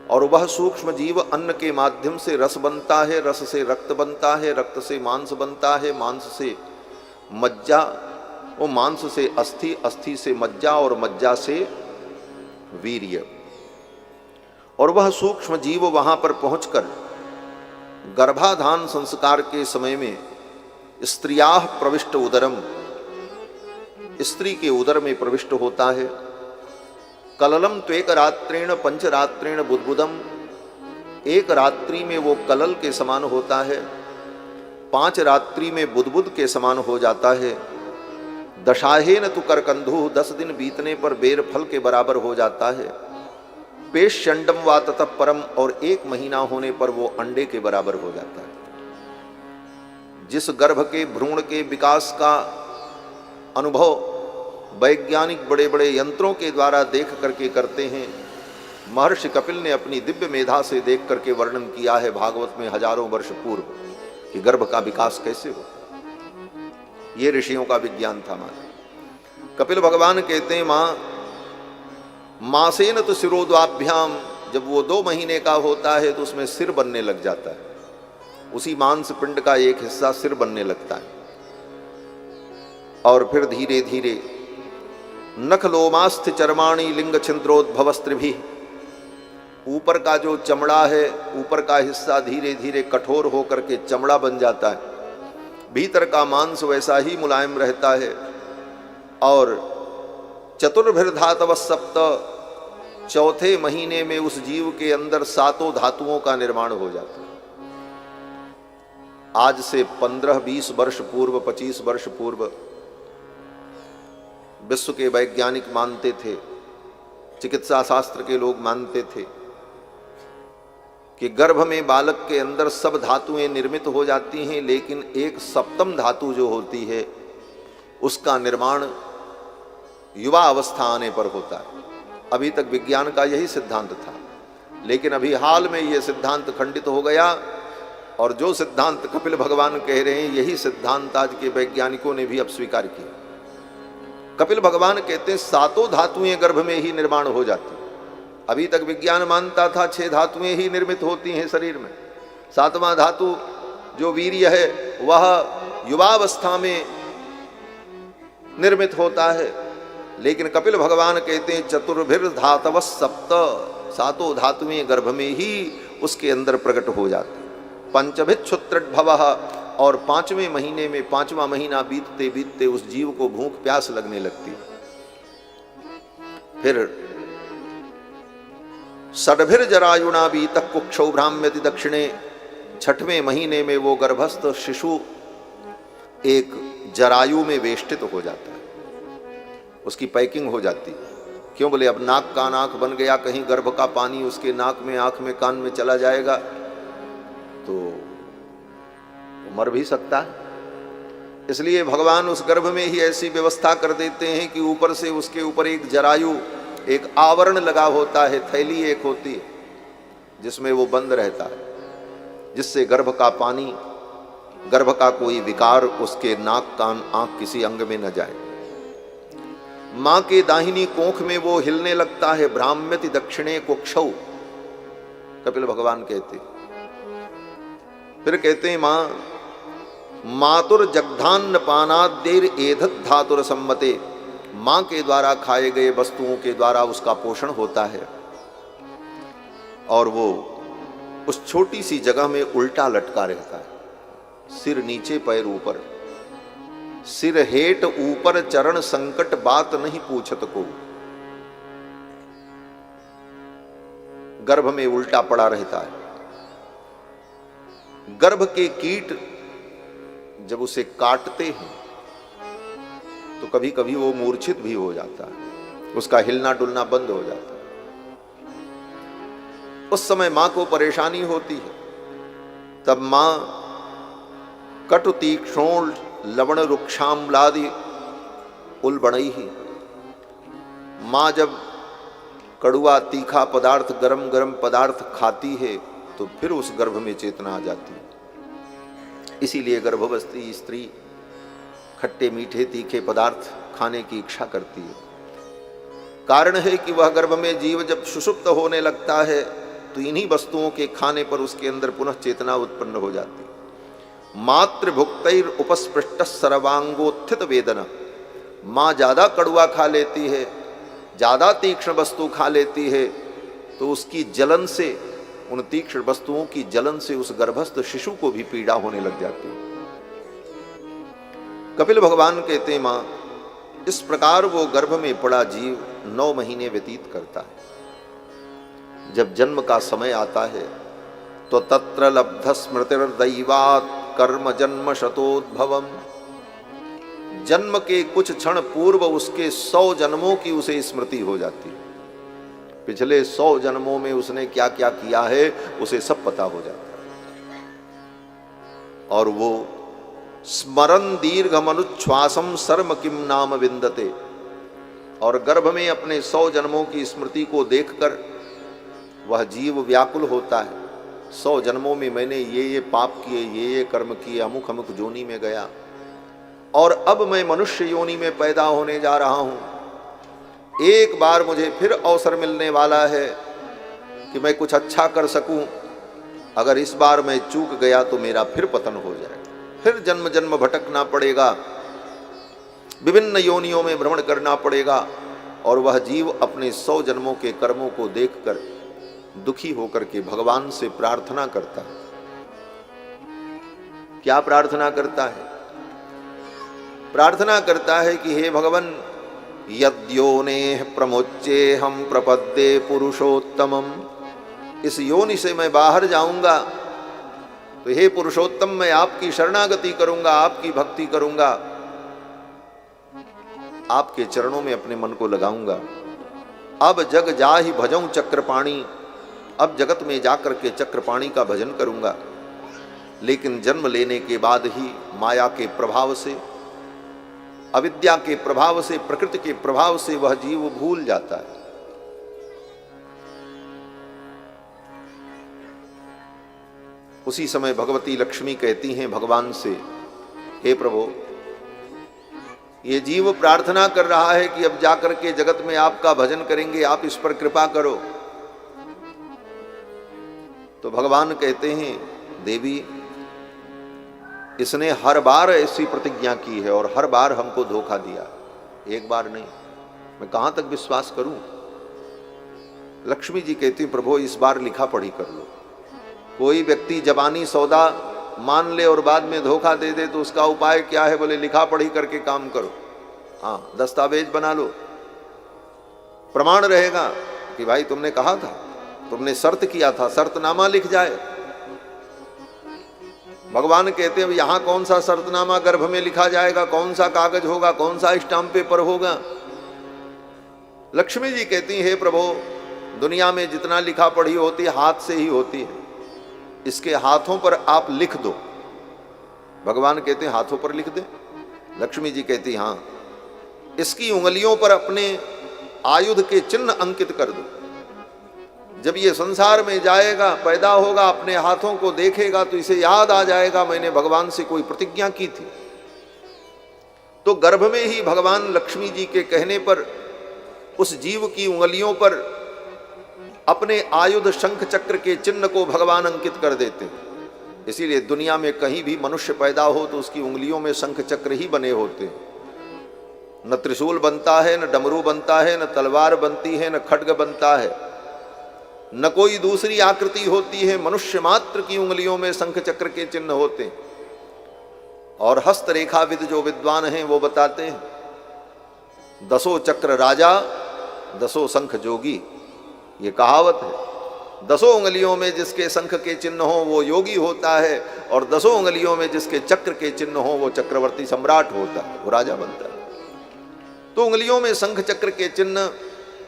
और वह सूक्ष्म जीव अन्न के माध्यम से रस बनता है, रस से रक्त बनता है, रक्त से मांस बनता है, मांस से मज्जा, वो मांस से अस्थि, अस्थि से मज्जा और मज्जा से वीर्य। और वह सूक्ष्म जीव वहां पर पहुंचकर गर्भाधान संस्कार के समय में स्त्रियाः प्रविष्ट उदरम, स्त्री के उदर में प्रविष्ट होता है। कललम त्वेक रात्रेण पंचरात्रेण बुद्बुदम, एक रात्रि में वो कलल के समान होता है, 5 रात्रि में बुद्बुद के समान हो जाता है। दशाहेन तु करकंधु, 10 दिन बीतने पर बेर फल के बराबर हो जाता है। पेशंडम वा ततः परम, और 1 महीना होने पर वो अंडे के बराबर हो जाता है। जिस गर्भ के भ्रूण के विकास का अनुभव वैज्ञानिक बड़े बड़े यंत्रों के द्वारा देख करके करते हैं, महर्षि कपिल ने अपनी दिव्य मेधा से देख करके वर्णन किया है भागवत में हजारों वर्ष पूर्व, कि गर्भ का विकास कैसे हो। ये ऋषियों का विज्ञान था। मां कपिल भगवान कहते हैं, मासेन तो सिरोद्वाभ्याम, जब वो 2 महीने का होता है तो उसमें सिर बनने लग जाता है, उसी मांस पिंड का एक हिस्सा सिर बनने लगता है। और फिर धीरे धीरे नख लोमास्थ चर्माणी लिंग छिद्रोद्भवस्त्रिभी। ऊपर का जो चमड़ा है, ऊपर का हिस्सा धीरे धीरे कठोर होकर के चमड़ा बन जाता है, भीतर का मांस वैसा ही मुलायम रहता है। और चतुर्भिर्धातव सप्त, चौथे महीने में उस जीव के अंदर 7 धातुओं का निर्माण हो जाता है। आज से 15-20 वर्ष पूर्व, 25 वर्ष पूर्व विश्व के वैज्ञानिक मानते थे, चिकित्सा शास्त्र के लोग मानते थे कि गर्भ में बालक के अंदर सब धातुएं निर्मित हो जाती हैं, लेकिन एक सप्तम धातु जो होती है उसका निर्माण युवा अवस्था आने पर होता है। अभी तक विज्ञान का यही सिद्धांत था, लेकिन अभी हाल में यह सिद्धांत खंडित हो गया, और जो सिद्धांत कपिल भगवान कह रहे हैं यही सिद्धांत आज के वैज्ञानिकों ने भी अब स्वीकार किया। कपिल भगवान कहते हैं 7 धातुएं गर्भ में ही निर्माण हो जाती। अभी तक विज्ञान मानता था 6 धातुएं ही निर्मित होती हैं शरीर में। 7वां धातु जो वीर्य है वह युवावस्था में निर्मित होता है, लेकिन कपिल भगवान कहते हैं चतुर्भिर्धातव सप्त, 7 धातुएं गर्भ में ही उसके अंदर प्रकट हो जाती। पंचभिक्षुत्रभवः, और 5वें महीने में, 5वां महीना बीतते बीतते उस जीव को भूख प्यास लगने लगती। फिर षड्भिर्जरायुणा बीतः कुक्षौ भ्राम्यति दक्षिणे, 6वें महीने में वो गर्भस्थ शिशु एक जरायु में वेष्टित हो जाता है, उसकी पैकिंग हो जाती। क्यों बोले, अब नाक कान आंख बन गया, कहीं गर्भ का पानी उसके नाक में, आंख में, कान में चला जाएगा तो मर भी सकता है। इसलिए भगवान उस गर्भ में ही ऐसी व्यवस्था कर देते हैं कि ऊपर से उसके ऊपर एक जरायु, एक आवरण लगा होता है, थैली एक होती है जिसमें वो बंद रहता है, जिससे गर्भ का पानी, गर्भ का कोई विकार उसके नाक कान आंख किसी अंग में न जाए। मां के दाहिनी कोख में वो हिलने लगता है। भ्राम्यति दक्षिणे कुक्षौ, कपिल भगवान कहते। फिर कहते हैं मातुर जगधान्न पानाद्यैर एधत धातुर सम्मते, मां के द्वारा खाए गए वस्तुओं के द्वारा उसका पोषण होता है, और वो उस छोटी सी जगह में उल्टा लटका रहता है, सिर नीचे पैर ऊपर, सिर हेठ ऊपर चरण संकट बात नहीं पूछत को। गर्भ में उल्टा पड़ा रहता है। गर्भ के कीट जब उसे काटते हैं तो कभी कभी वो मूर्छित भी हो जाता है, उसका हिलना डुलना बंद हो जाता है। उस समय मां को परेशानी होती है। तब मां कटु तीक्ष्णोल लवण रुक्षाम्लादि उलबणई ही, मां जब कड़ुआ तीखा पदार्थ, गरम गरम पदार्थ खाती है तो फिर उस गर्भ में चेतना आ जाती है। इसीलिए गर्भवस्थी स्त्री खट्टे मीठे तीखे पदार्थ खाने की इच्छा करती है। कारण है कि वह गर्भ में जीव जब सुषुप्त होने लगता है तो इन्हीं वस्तुओं के खाने पर उसके अंदर पुनः चेतना उत्पन्न हो जाती है। मातृभुक्तैर उपस्पृष्ट सर्वांगोत्थित वेदना, माँ ज्यादा कड़ुआ खा लेती है, ज्यादा तीक्ष्ण वस्तु खा लेती है तो उसकी जलन से, उन तीक्ष्ण वस्तुओं की जलन से उस गर्भस्थ शिशु को भी पीड़ा होने लग जाती है। कपिल भगवान कहते हैं मां, इस प्रकार वो गर्भ में पड़ा जीव 9 महीने व्यतीत करता है। जब जन्म का समय आता है तो तत्र लब्ध स्मृतिर्दैवात् कर्म जन्म शतोद्भवम, जन्म के कुछ क्षण पूर्व उसके 100 जन्मों की उसे स्मृति हो जाती है। पिछले 100 जन्मों में उसने क्या क्या किया है उसे सब पता हो जाता है। और वो स्मरन दीर्घ मनुच्छ्वासम सर्म किम नाम विंदते, और गर्भ में अपने 100 जन्मों की स्मृति को देखकर वह जीव व्याकुल होता है। 100 जन्मों में मैंने ये पाप किए, ये कर्म किए, अमुक अमुक योनि में गया, और अब मैं मनुष्य योनि में पैदा होने जा रहा हूं। एक बार मुझे फिर अवसर मिलने वाला है कि मैं कुछ अच्छा कर सकूं। अगर इस बार मैं चूक गया तो मेरा फिर पतन हो जाएगा, फिर जन्म जन्म भटकना पड़ेगा, विभिन्न योनियों में भ्रमण करना पड़ेगा, और वह जीव अपने 100 जन्मों के कर्मों को देखकर दुखी होकर के भगवान से प्रार्थना करता है। क्या प्रार्थना करता है? प्रार्थना करता है कि हे भगवान, यद्योनेह प्रमोच्ये हम प्रपद्ये पुरुषोत्तमम, इस योनि से मैं बाहर जाऊंगा तो हे पुरुषोत्तम मैं आपकी शरणागति करूंगा, आपकी भक्ति करूंगा, आपके चरणों में अपने मन को लगाऊंगा। अब जग जाहि भजऊं चक्रपाणी, अब जगत में जाकर के चक्रपाणी का भजन करूंगा। लेकिन जन्म लेने के बाद ही माया के प्रभाव से, अविद्या के प्रभाव से, प्रकृति के प्रभाव से वह जीव भूल जाता है। उसी समय भगवती लक्ष्मी कहती हैं भगवान से, हे प्रभु, ये जीव प्रार्थना कर रहा है कि अब जाकर के जगत में आपका भजन करेंगे, आप इस पर कृपा करो। तो भगवान कहते हैं, देवी, इसने हर बार ऐसी प्रतिज्ञा की है और हर बार हमको धोखा दिया, एक बार नहीं, मैं कहां तक विश्वास करूं। लक्ष्मी जी कहती, प्रभु इस बार लिखा पढ़ी कर लो। कोई व्यक्ति जबानी सौदा मान ले और बाद में धोखा दे दे तो उसका उपाय क्या है? बोले लिखा पढ़ी करके काम करो। हाँ, दस्तावेज बना लो, प्रमाण रहेगा कि भाई तुमने कहा था, तुमने शर्त किया था, शर्तनामा लिख जाए। भगवान कहते हैं यहां कौन सा शर्तनामा गर्भ में लिखा जाएगा, कौन सा कागज होगा, कौन सा स्टाम्प पेपर होगा। लक्ष्मी जी कहती हैं, हे प्रभु, दुनिया में जितना लिखा पढ़ी होती है हाथ से ही होती है, इसके हाथों पर आप लिख दो। भगवान कहते हैं हाथों पर लिख दे। लक्ष्मी जी कहती हाँ, इसकी उंगलियों पर अपने आयुध के चिन्ह अंकित कर दो। जब ये संसार में जाएगा, पैदा होगा, अपने हाथों को देखेगा तो इसे याद आ जाएगा मैंने भगवान से कोई प्रतिज्ञा की थी। तो गर्भ में ही भगवान लक्ष्मी जी के कहने पर उस जीव की उंगलियों पर अपने आयुध शंख चक्र के चिन्ह को भगवान अंकित कर देते हैं। इसीलिए दुनिया में कहीं भी मनुष्य पैदा हो तो उसकी उंगलियों में शंख चक्र ही बने होते हैं। न त्रिशूल बनता है, न डमरू बनता है, न तलवार बनती है, न खड्ग बनता है, न कोई दूसरी आकृति होती है। मनुष्य मात्र की उंगलियों में शंख चक्र के चिन्ह होते हैं। और हस्तरेखाविद जो विद्वान हैं वो बताते हैं, 10 चक्र राजा 10 शंख जोगी, ये कहावत है। 10 उंगलियों में जिसके शंख के चिन्ह हो वो योगी होता है, और 10 उंगलियों में जिसके चक्र के चिन्ह हो वो चक्रवर्ती सम्राट होता है, वो राजा बनता है। तो उंगलियों में शंख चक्र के चिन्ह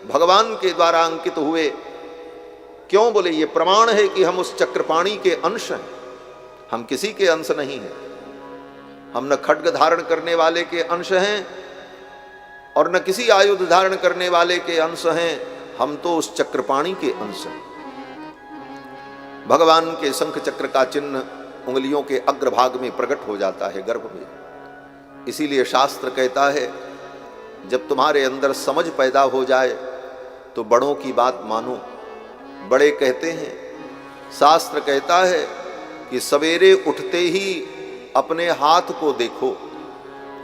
भगवान के द्वारा अंकित हुए। क्यों? बोले ये प्रमाण है कि हम उस चक्रपाणी के अंश हैं, हम किसी के अंश नहीं हैं। हम न खड्ग धारण करने वाले के अंश हैं और न किसी आयुध धारण करने वाले के अंश हैं, हम तो उस चक्रपाणी के अंश हैं। भगवान के शंख चक्र का चिन्ह उंगलियों के अग्रभाग में प्रकट हो जाता है, गर्भ में। इसीलिए शास्त्र कहता है जब तुम्हारे अंदर समझ पैदा हो जाए तो बड़ों की बात मानो। बड़े कहते हैं, शास्त्र कहता है कि सवेरे उठते ही अपने हाथ को देखो।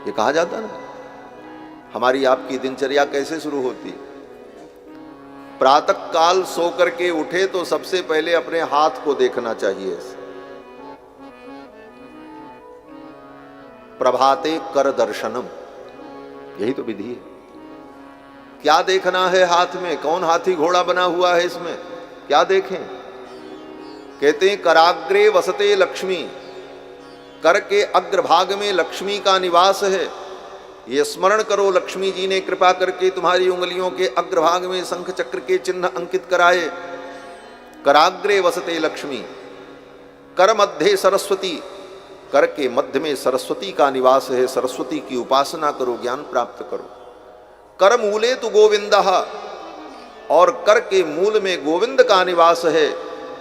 ये कहा जाता ना, हमारी आपकी दिनचर्या कैसे शुरू होती है? प्रातः काल सो करके उठे तो सबसे पहले अपने हाथ को देखना चाहिए। प्रभाते कर दर्शनम, यही तो विधि है। क्या देखना है हाथ में? कौन हाथी घोड़ा बना हुआ है इसमें? क्या देखें? कहते हैं कराग्रे वसते लक्ष्मी, कर के अग्रभाग में लक्ष्मी का निवास है। ये स्मरण करो, लक्ष्मी जी ने कृपा करके तुम्हारी उंगलियों के अग्रभाग में शंख चक्र के चिन्ह अंकित कराए। कराग्रे वसते लक्ष्मी, कर मध्य सरस्वती, कर के मध्य में सरस्वती का निवास है। सरस्वती की उपासना करो, ज्ञान प्राप्त करो। कर मूले तु गोविंदः, और कर के मूल में गोविंद का निवास है।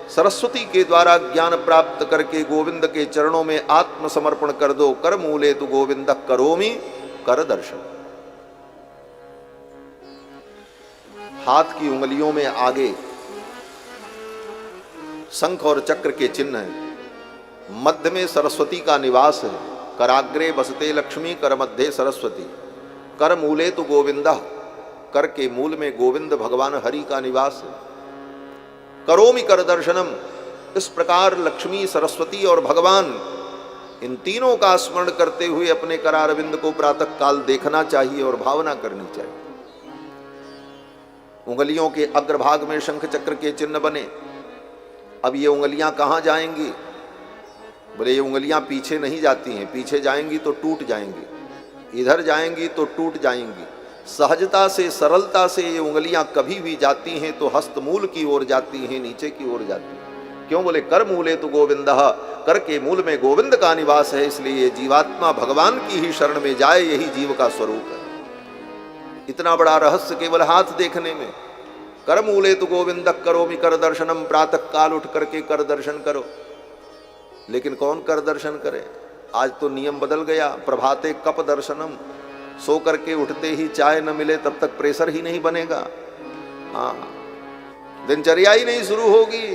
सरस्वती के द्वारा ज्ञान प्राप्त करके गोविंद के चरणों में आत्मसमर्पण कर दो। कर मूले तु गोविंद करोमि कर दर्शन। हाथ की उंगलियों में आगे शंख और चक्र के चिन्ह है, मध्य में सरस्वती का निवास है। कराग्रे बसते लक्ष्मी, कर मध्य सरस्वती, कर मूले तु गोविंदा। कर के मूल में गोविंद भगवान हरि का निवास है। करोमि कर दर्शनम, इस प्रकार लक्ष्मी, सरस्वती और भगवान इन तीनों का स्मरण करते हुए अपने करारविंद को प्रातः काल देखना चाहिए और भावना करनी चाहिए। उंगलियों के अग्रभाग में शंख चक्र के चिन्ह बने। अब ये उंगलियां कहाँ जाएंगी? बोले ये उंगलियां पीछे नहीं जाती हैं, पीछे जाएंगी तो टूट जाएंगी, इधर जाएंगी तो टूट जाएंगी। सहजता से, सरलता से ये उंगलियां कभी भी जाती हैं तो हस्तमूल की ओर जाती हैं, नीचे की ओर जाती हैं। क्यों? बोले कर मूले तो गोविंदः, कर के मूल में गोविंद का निवास है, इसलिए ये जीवात्मा भगवान की ही शरण में जाए, यही जीव का स्वरूप है। इतना बड़ा रहस्य केवल हाथ देखने में। कर मूले तो गोविंद करोमि कर दर्शनम, प्रातः काल उठ करके कर दर्शन करो। लेकिन कौन कर दर्शन करे? आज तो नियम बदल गया। प्रभाते कप दर्शनम, सो करके उठते ही चाय न मिले तब तक प्रेशर ही नहीं बनेगा। हाँ, दिनचर्या ही नहीं शुरू होगी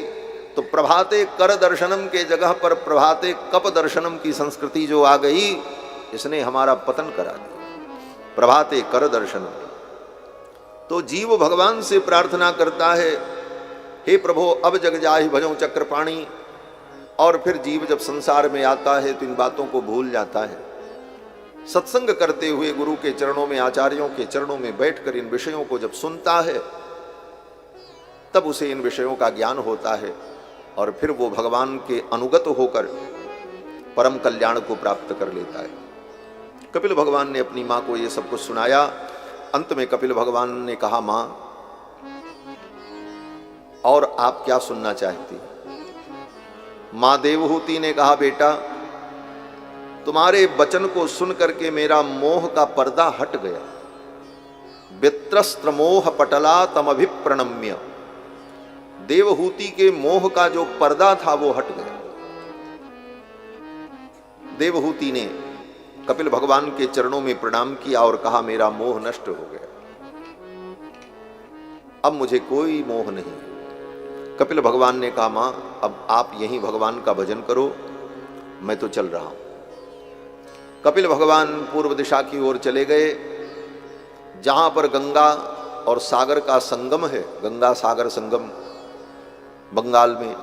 तो प्रभाते कर दर्शनम के जगह पर प्रभाते कप दर्शनम की संस्कृति जो आ गई, इसने हमारा पतन करा दिया। प्रभाते कर दर्शनम। तो जीव भगवान से प्रार्थना करता है, हे प्रभो अब जग जाहि भजो चक्रपाणी। और फिर जीव जब संसार में आता है तो इन बातों को भूल जाता है। सत्संग करते हुए गुरु के चरणों में, आचार्यों के चरणों में बैठकर इन विषयों को जब सुनता है तब उसे इन विषयों का ज्ञान होता है और फिर वो भगवान के अनुगत होकर परम कल्याण को प्राप्त कर लेता है। कपिल भगवान ने अपनी माँ को ये सब कुछ सुनाया। अंत में कपिल भगवान ने कहा, माँ और आप क्या सुनना चाहती? माँ देवहूति ने कहा, बेटा तुम्हारे वचन को सुन करके मेरा मोह का पर्दा हट गया। वित्रस्त्र मोह पटला तमभिप्रणम्य। देवहूति के मोह का जो पर्दा था वो हट गया। देवहूति ने कपिल भगवान के चरणों में प्रणाम किया और कहा, मेरा मोह नष्ट हो गया, अब मुझे कोई मोह नहीं। कपिल भगवान ने कहा, मां अब आप यहीं भगवान का भजन करो, मैं तो चल रहा हूं। कपिल भगवान पूर्व दिशा की ओर चले गए, जहां पर गंगा और सागर का संगम है। गंगा सागर संगम बंगाल में,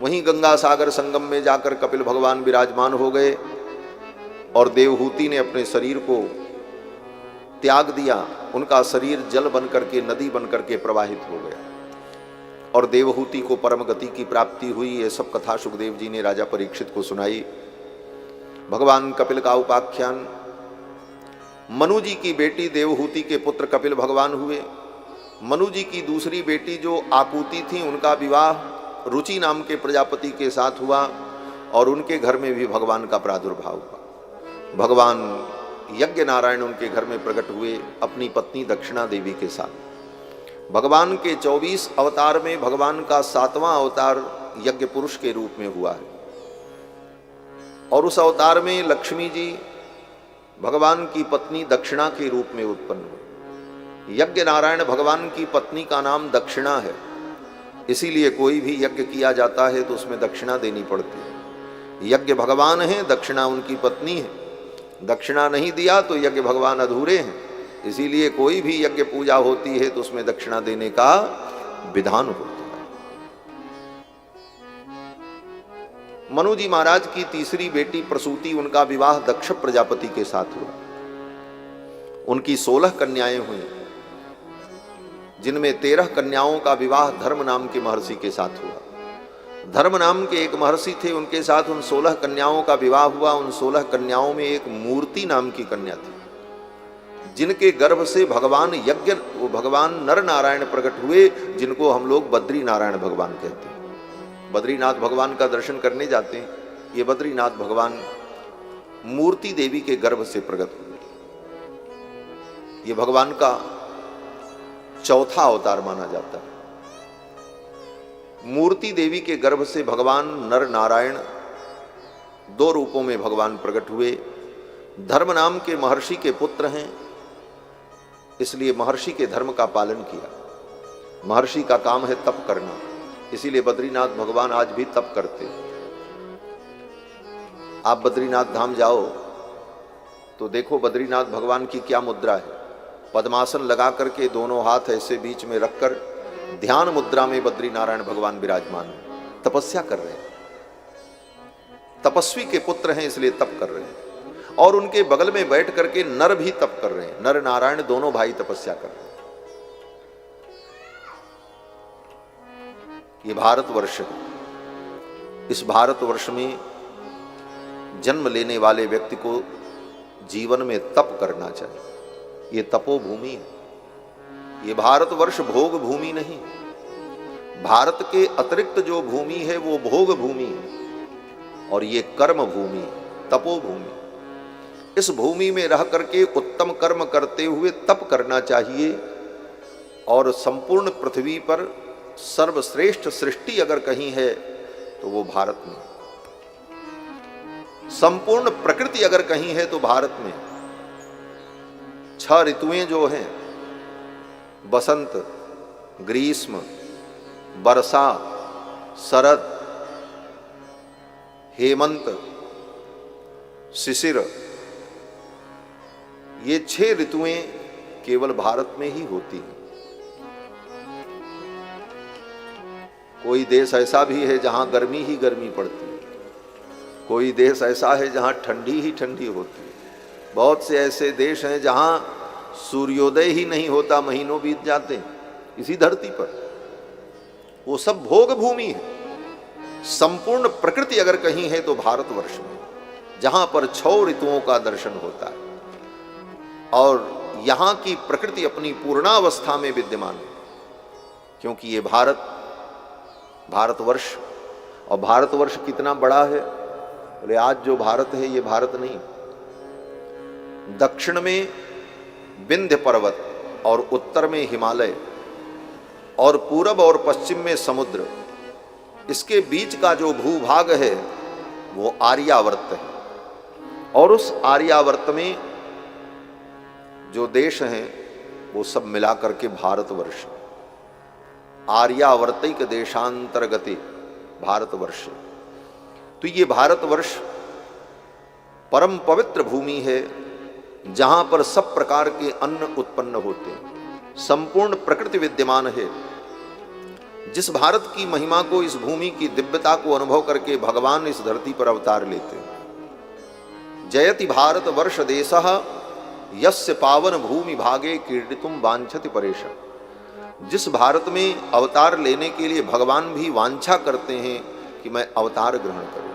वहीं गंगा सागर संगम में जाकर कपिल भगवान विराजमान हो गए और देवहूति ने अपने शरीर को त्याग दिया। उनका शरीर जल बनकर के, नदी बनकर के प्रवाहित हो गया और देवहूति को परम गति की प्राप्ति हुई। ये सब कथा सुखदेव जी ने राजा परीक्षित को सुनाई। भगवान कपिल का उपाख्यान। मनु जी की बेटी देवहूति के पुत्र कपिल भगवान हुए। मनु जी की दूसरी बेटी जो आकुति थी, उनका विवाह रुचि नाम के प्रजापति के साथ हुआ और उनके घर में भी भगवान का प्रादुर्भाव हुआ। भगवान यज्ञ नारायण उनके घर में प्रकट हुए अपनी पत्नी दक्षिणा देवी के साथ। भगवान के 24 अवतार में भगवान का 7वां अवतार यज्ञ पुरुष के रूप में हुआ है और उस अवतार में लक्ष्मी जी भगवान की पत्नी दक्षिणा के रूप में उत्पन्न हुई। यज्ञ नारायण भगवान की पत्नी का नाम दक्षिणा है, इसीलिए कोई भी यज्ञ किया जाता है तो उसमें दक्षिणा देनी पड़ती है। यज्ञ भगवान है, दक्षिणा उनकी पत्नी है। दक्षिणा नहीं दिया तो यज्ञ भगवान अधूरे हैं, इसीलिए कोई भी यज्ञ पूजा होती है तो उसमें दक्षिणा देने का विधान होता है। मनु जी महाराज की तीसरी बेटी प्रसूति, उनका विवाह दक्ष प्रजापति के साथ हुआ। उनकी 16 कन्याएं हुई, जिनमें 13 कन्याओं का विवाह धर्म नाम के महर्षि के साथ हुआ। धर्म नाम के एक महर्षि थे, उनके साथ उन 16 कन्याओं का विवाह हुआ। उन 16 कन्याओं में एक मूर्ति नाम की कन्या थी, जिनके गर्भ से भगवान यज्ञ, वो भगवान नर नारायण प्रकट हुए, जिनको हम लोग बद्री नारायण भगवान कहते हैं। बद्रीनाथ भगवान का दर्शन करने जाते हैं, ये बद्रीनाथ भगवान मूर्ति देवी के गर्भ से प्रकट हुए। ये भगवान का 4था अवतार माना जाता है। मूर्ति देवी के गर्भ से भगवान नर नारायण 2 रूपों में भगवान प्रकट हुए। धर्म नाम के महर्षि के पुत्र हैं, इसलिए महर्षि के धर्म का पालन किया। महर्षि का काम है तप करना, इसीलिए बद्रीनाथ भगवान आज भी तप करते हैं। आप बद्रीनाथ धाम जाओ तो देखो बद्रीनाथ भगवान की क्या मुद्रा है। पद्मासन लगा करके दोनों हाथ ऐसे बीच में रखकर ध्यान मुद्रा में बद्री नारायण भगवान विराजमान हैं, तपस्या कर रहे हैं। तपस्वी के पुत्र हैं इसलिए तप कर रहे हैं। और उनके बगल में बैठ करके नर भी तप कर रहे हैं, नर नारायण दोनों भाई तपस्या कर रहे हैं। ये भारतवर्ष है। इस भारतवर्ष में जन्म लेने वाले व्यक्ति को जीवन में तप करना चाहिए। ये तपोभूमि है। ये भारतवर्ष भोग भूमि नहीं। भारत के अतिरिक्त जो भूमि है वो भोग भूमि है और ये कर्म भूमि, तपोभूमि। इस भूमि में रह करके उत्तम कर्म करते हुए तप करना चाहिए। और संपूर्ण पृथ्वी पर सर्वश्रेष्ठ सृष्टि अगर कहीं है तो वो भारत में। संपूर्ण प्रकृति अगर कहीं है तो भारत में। 6 ऋतुएं जो हैं, बसंत, ग्रीष्म, वर्षा, शरद, हेमंत, शिशिर, ये 6 ऋतुएं केवल भारत में ही होती हैं। कोई देश ऐसा भी है जहां गर्मी ही गर्मी पड़ती है, कोई देश ऐसा है जहां ठंडी ही ठंडी होती है। बहुत से ऐसे देश हैं जहां सूर्योदय ही नहीं होता, महीनों बीत जाते हैं इसी धरती पर। वो सब भोग भूमि है। संपूर्ण प्रकृति अगर कहीं है तो भारतवर्ष में, जहां पर 6 ऋतुओं का दर्शन होता है और यहां की प्रकृति अपनी पूर्णावस्था में विद्यमान है। क्योंकि ये भारतवर्ष, और भारतवर्ष कितना बड़ा है बोले, आज जो भारत है ये भारत नहीं। दक्षिण में विंध्य पर्वत और उत्तर में हिमालय और पूरब और पश्चिम में समुद्र, इसके बीच का जो भूभाग है वो आर्यावर्त है। और उस आर्यावर्त में जो देश हैं वो सब मिलाकर के भारतवर्ष। आर्यावर्तिक देशांतर्गति भारतवर्ष। तो ये भारतवर्ष परम पवित्र भूमि है जहां पर सब प्रकार के अन्न उत्पन्न होते हैं, संपूर्ण प्रकृति विद्यमान है। जिस भारत की महिमा को, इस भूमि की दिव्यता को अनुभव करके भगवान इस धरती पर अवतार लेते हैं। जयति भारत वर्ष देशः यस्य पावन भूमि भागे क्रीडितुम वांछति परेश। जिस भारत में अवतार लेने के लिए भगवान भी वांछा करते हैं कि मैं अवतार ग्रहण करूं।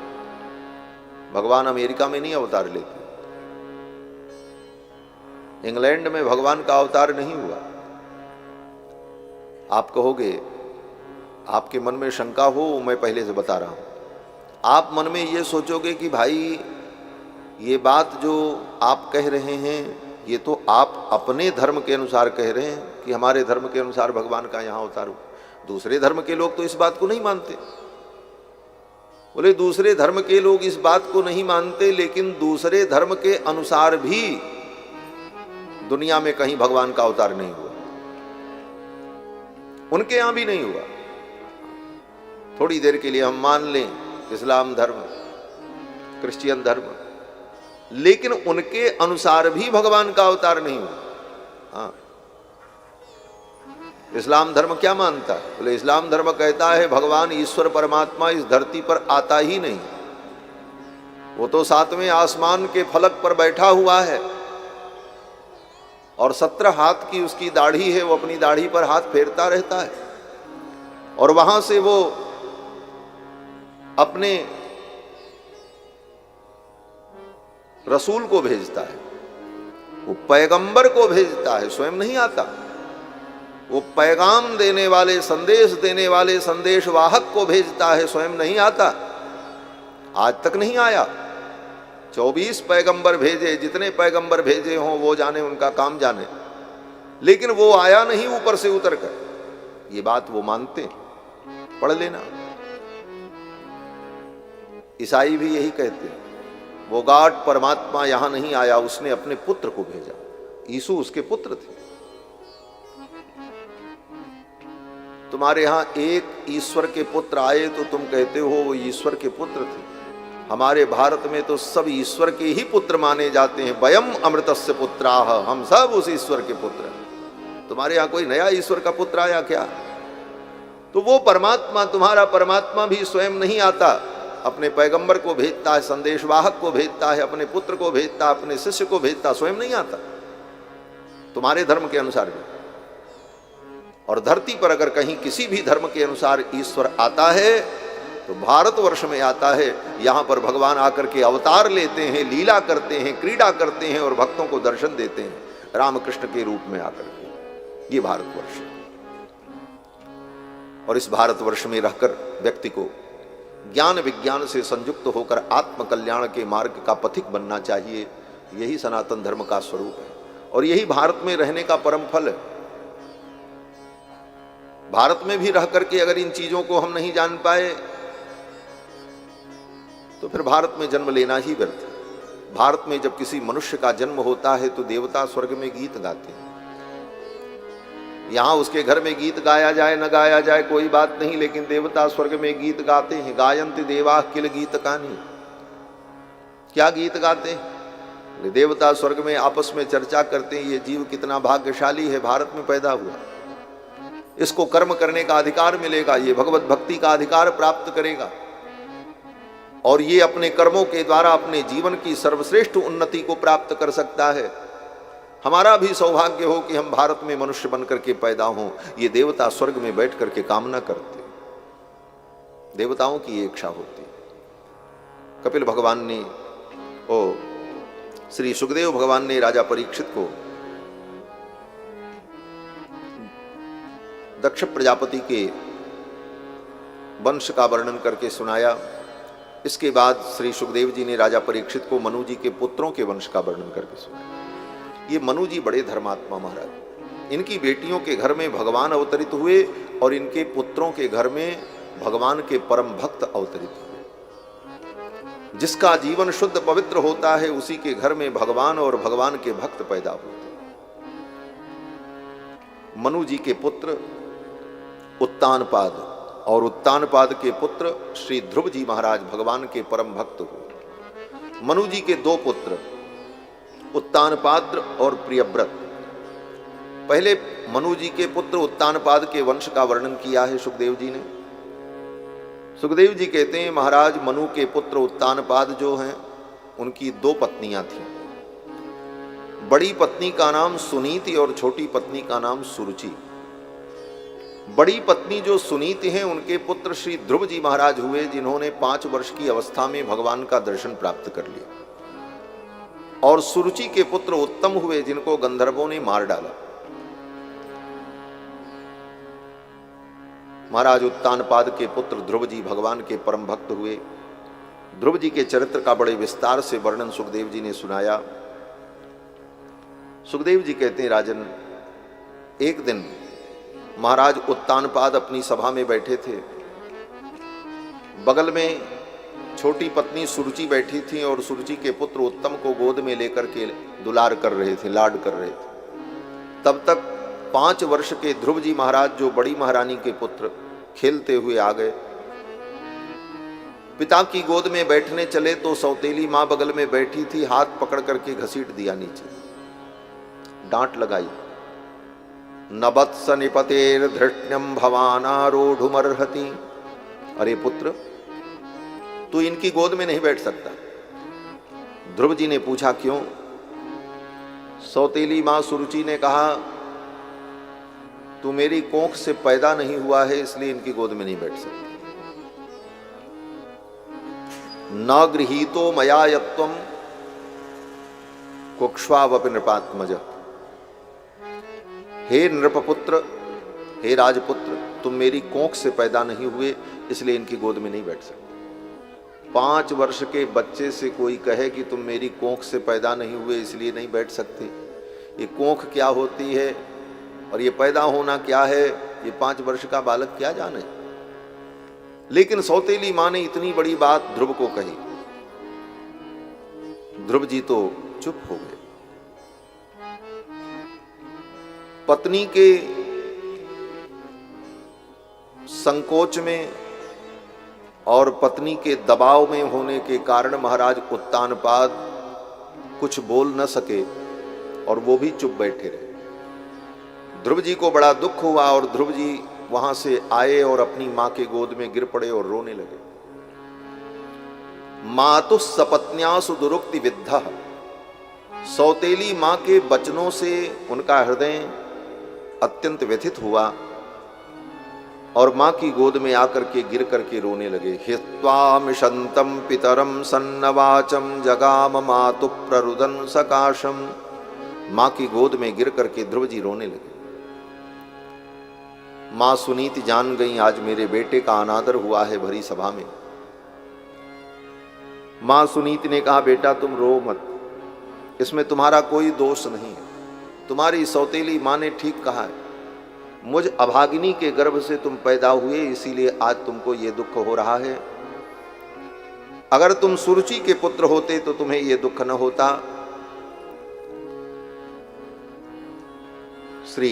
भगवान अमेरिका में नहीं अवतार लेते, इंग्लैंड में भगवान का अवतार नहीं हुआ। आप कहोगे, आपके मन में शंका हो, मैं पहले से बता रहा हूं। आप मन में ये सोचोगे कि भाई ये बात जो आप कह रहे हैं ये तो आप अपने धर्म के अनुसार कह रहे हैं कि हमारे धर्म के अनुसार भगवान का यहाँ अवतार हुआ। दूसरे धर्म के लोग तो इस बात को नहीं मानते। बोले दूसरे धर्म के लोग इस बात को नहीं मानते, लेकिन दूसरे धर्म के अनुसार भी दुनिया में कहीं भगवान का अवतार नहीं हुआ, उनके यहां भी नहीं हुआ। थोड़ी देर के लिए हम मान लें इस्लाम धर्म, क्रिश्चियन धर्म, लेकिन उनके अनुसार भी भगवान का अवतार नहीं हुआ। हाँ, इस्लाम धर्म क्या मानता है? बोले इस्लाम धर्म कहता है भगवान ईश्वर परमात्मा इस धरती पर आता ही नहीं, वो तो 7वें आसमान के फलक पर बैठा हुआ है और 17 हाथ की उसकी दाढ़ी है, वो अपनी दाढ़ी पर हाथ फेरता रहता है और वहां से वो अपने रसूल को भेजता है, वो पैगंबर को भेजता है, स्वयं नहीं आता। वो पैगाम देने वाले, संदेश देने वाले संदेशवाहक को भेजता है, स्वयं नहीं आता। आज तक नहीं आया। 24 पैगंबर भेजे, जितने पैगंबर भेजे हों वो जाने, उनका काम जाने, लेकिन वो आया नहीं ऊपर से उतर कर। ये बात वो मानते, पढ़ लेना। ईसाई भी यही कहते हैं, वो गॉड परमात्मा यहां नहीं आया, उसने अपने पुत्र को भेजा। यीशु उसके पुत्र थे। तुम्हारे यहां एक ईश्वर के पुत्र आए तो तुम कहते हो वो ईश्वर के पुत्र थे। हमारे भारत में तो सब ईश्वर के ही पुत्र माने जाते हैं। वयम अमृतस्य पुत्राः, हम सब उस ईश्वर के पुत्र हैं। तुम्हारे यहाँ कोई नया ईश्वर का पुत्र आया क्या? तो वो परमात्मा, तुम्हारा परमात्मा भी स्वयं नहीं आता, अपने पैगंबर को भेजता है, संदेशवाहक को भेजता है, अपने पुत्र को भेजता, अपने शिष्य को भेजता, स्वयं नहीं आता तुम्हारे धर्म के अनुसार भी। और धरती पर अगर कहीं किसी भी धर्म के अनुसार ईश्वर आता है तो भारतवर्ष में आता है। यहाँ पर भगवान आकर के अवतार लेते हैं, लीला करते हैं, क्रीड़ा करते हैं और भक्तों को दर्शन देते हैं रामकृष्ण के रूप में आकर के। ये भारतवर्ष है। और इस भारतवर्ष में रहकर व्यक्ति को ज्ञान विज्ञान से संयुक्त होकर आत्म कल्याण के मार्ग का पथिक बनना चाहिए। यही सनातन धर्म का स्वरूप है और यही भारत में रहने का परम फल है। भारत में भी रह करके अगर इन चीजों को हम नहीं जान पाए तो फिर भारत में जन्म लेना ही व्यर्थ है। भारत में जब किसी मनुष्य का जन्म होता है तो देवता स्वर्ग में गीत गाते हैं। यहां उसके घर में गीत गाया जाए न गाया जाए कोई बात नहीं, लेकिन देवता स्वर्ग में गीत गाते हैं। गायन्ति देवा किल गीत कानी, क्या गीत गाते हैं? देवता स्वर्ग में आपस में चर्चा करते हैं, ये जीव कितना भाग्यशाली है, भारत में पैदा हुआ, इसको कर्म करने का अधिकार मिलेगा, ये भगवत भक्ति का अधिकार प्राप्त करेगा और ये अपने कर्मों के द्वारा अपने जीवन की सर्वश्रेष्ठ उन्नति को प्राप्त कर सकता है। हमारा भी सौभाग्य हो कि हम भारत में मनुष्य बनकर के पैदा हों। ये देवता स्वर्ग में बैठ करके कामना करते, देवताओं की ये इच्छा होती। कपिल भगवान ने, श्री सुखदेव भगवान ने राजा परीक्षित को दक्ष प्रजापति के वंश का वर्णन करके सुनाया। इसके बाद श्री सुखदेव जी ने राजा परीक्षित को मनु जी के पुत्रों के वंश का वर्णन करके सुनाया। ये मनु जी बड़े धर्मात्मा महाराज, इनकी बेटियों के घर में भगवान अवतरित हुए और इनके पुत्रों के घर में भगवान के परम भक्त अवतरित हुए। जिसका जीवन शुद्ध पवित्र होता है उसी के घर में भगवान और भगवान के भक्त पैदा होते हैं। मनु जी के पुत्र उत्तानपाद और उत्तानपाद के पुत्र श्री ध्रुव जी महाराज भगवान के परम भक्त हुए। मनु जी के दो पुत्र उत्तानपाद और प्रियव्रत। पहले मनु जी के पुत्र उत्तानपाद के वंश का वर्णन किया है सुखदेव जी ने। सुखदेव जी कहते हैं महाराज मनु के पुत्र उत्तानपाद जो हैं उनकी दो पत्नियां थीं। बड़ी पत्नी का नाम सुनीति और छोटी पत्नी का नाम सुरुचि। बड़ी पत्नी जो सुनीति हैं उनके पुत्र श्री ध्रुव जी महाराज हुए, जिन्होंने 5 वर्ष की अवस्था में भगवान का दर्शन प्राप्त कर लिया। और सुरुचि के पुत्र उत्तम हुए, जिनको गंधर्वों ने मार डाला। महाराज उत्तानपाद के पुत्र ध्रुव जी भगवान के परम भक्त हुए। ध्रुव जी के चरित्र का बड़े विस्तार से वर्णन सुखदेव जी ने सुनाया। सुखदेव जी कहते हैं राजन, एक दिन महाराज उत्तानपाद अपनी सभा में बैठे थे। बगल में छोटी पत्नी सुरुचि बैठी थी और सुरुचि के पुत्र उत्तम को गोद में लेकर के दुलार कर रहे थे, लाड कर रहे थे। तब तक 5 वर्ष के ध्रुव जी महाराज जो बड़ी महारानी के पुत्र खेलते हुए आ गए। पिता की गोद में बैठने चले तो सौतेली मां बगल में बैठी थी, हाथ पकड़ करके घसीट दिया नीचे, डांट लगाई। नवत्स निपतेर धृष्ण्यम भवानारूढ़ुमर्हति। अरे पुत्र, तू इनकी गोद में नहीं बैठ सकता। ध्रुव जी ने पूछा क्यों? सौतेली मां सुरुचि ने कहा तू मेरी कोख से पैदा नहीं हुआ है, इसलिए इनकी गोद में नहीं बैठ सकता। न गृहीतो मया यत्वम कुक्ष्वावपि नृपात्मज। हे नृपपुत्र, हे राजपुत्र, तुम मेरी कोख से पैदा नहीं हुए, इसलिए इनकी गोद में नहीं बैठ सकते। 5 वर्ष के बच्चे से कोई कहे कि तुम मेरी कोख से पैदा नहीं हुए इसलिए नहीं बैठ सकते, ये कोख क्या होती है और ये पैदा होना क्या है, ये 5 वर्ष का बालक क्या जाने। लेकिन सौतेली मां ने इतनी बड़ी बात ध्रुव को कही। ध्रुव जी तो चुप हो गए। पत्नी के संकोच में और पत्नी के दबाव में होने के कारण महाराज उत्तानपाद कुछ बोल न सके और वो भी चुप बैठे रहे। ध्रुव जी को बड़ा दुख हुआ और ध्रुव जी वहां से आए और अपनी मां के गोद में गिर पड़े और रोने लगे। मातु सपत्न्यासु दुरुक्ति विद्धा, सौतेली मां के वचनों से उनका हृदय अत्यंत व्यथित हुआ और मां की गोद में आकर के गिर करके रोने लगे। हित्वा मिषंतम पितरम सन्नवाचम जगाम मातु प्ररुदन सकाशम, मां की गोद में गिर करके ध्रुव जी रोने लगे। मां सुनीति जान गई आज मेरे बेटे का अनादर हुआ है भरी सभा में। मां सुनीति ने कहा बेटा तुम रो मत, इसमें तुम्हारा कोई दोष नहीं है। तुम्हारी सौतेली मां ने ठीक कहा है, मुझ अभागिनी के गर्भ से तुम पैदा हुए इसीलिए आज तुमको ये दुख हो रहा है। अगर तुम सुरुचि के पुत्र होते तो तुम्हें ये दुख न होता। श्री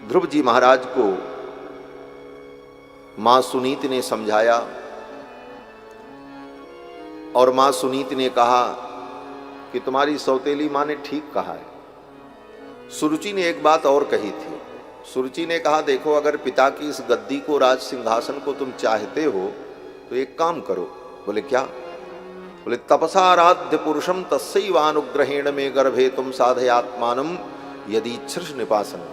ध्रुव जी महाराज को मां सुनीति ने समझाया और मां सुनीति ने कहा कि तुम्हारी सौतेली मां ने ठीक कहा है। सुरुचि ने एक बात और कही थी। सुरुचि ने कहा देखो अगर पिता की इस गद्दी को राज सिंहासन को तुम चाहते हो तो एक काम करो। बोले क्या? बोले तपसा आराध्य पुरुषम तस्सैवानुग्रहेण में गर्भे तुम साधयात्मानम यदि इच्छर्ष निपासन।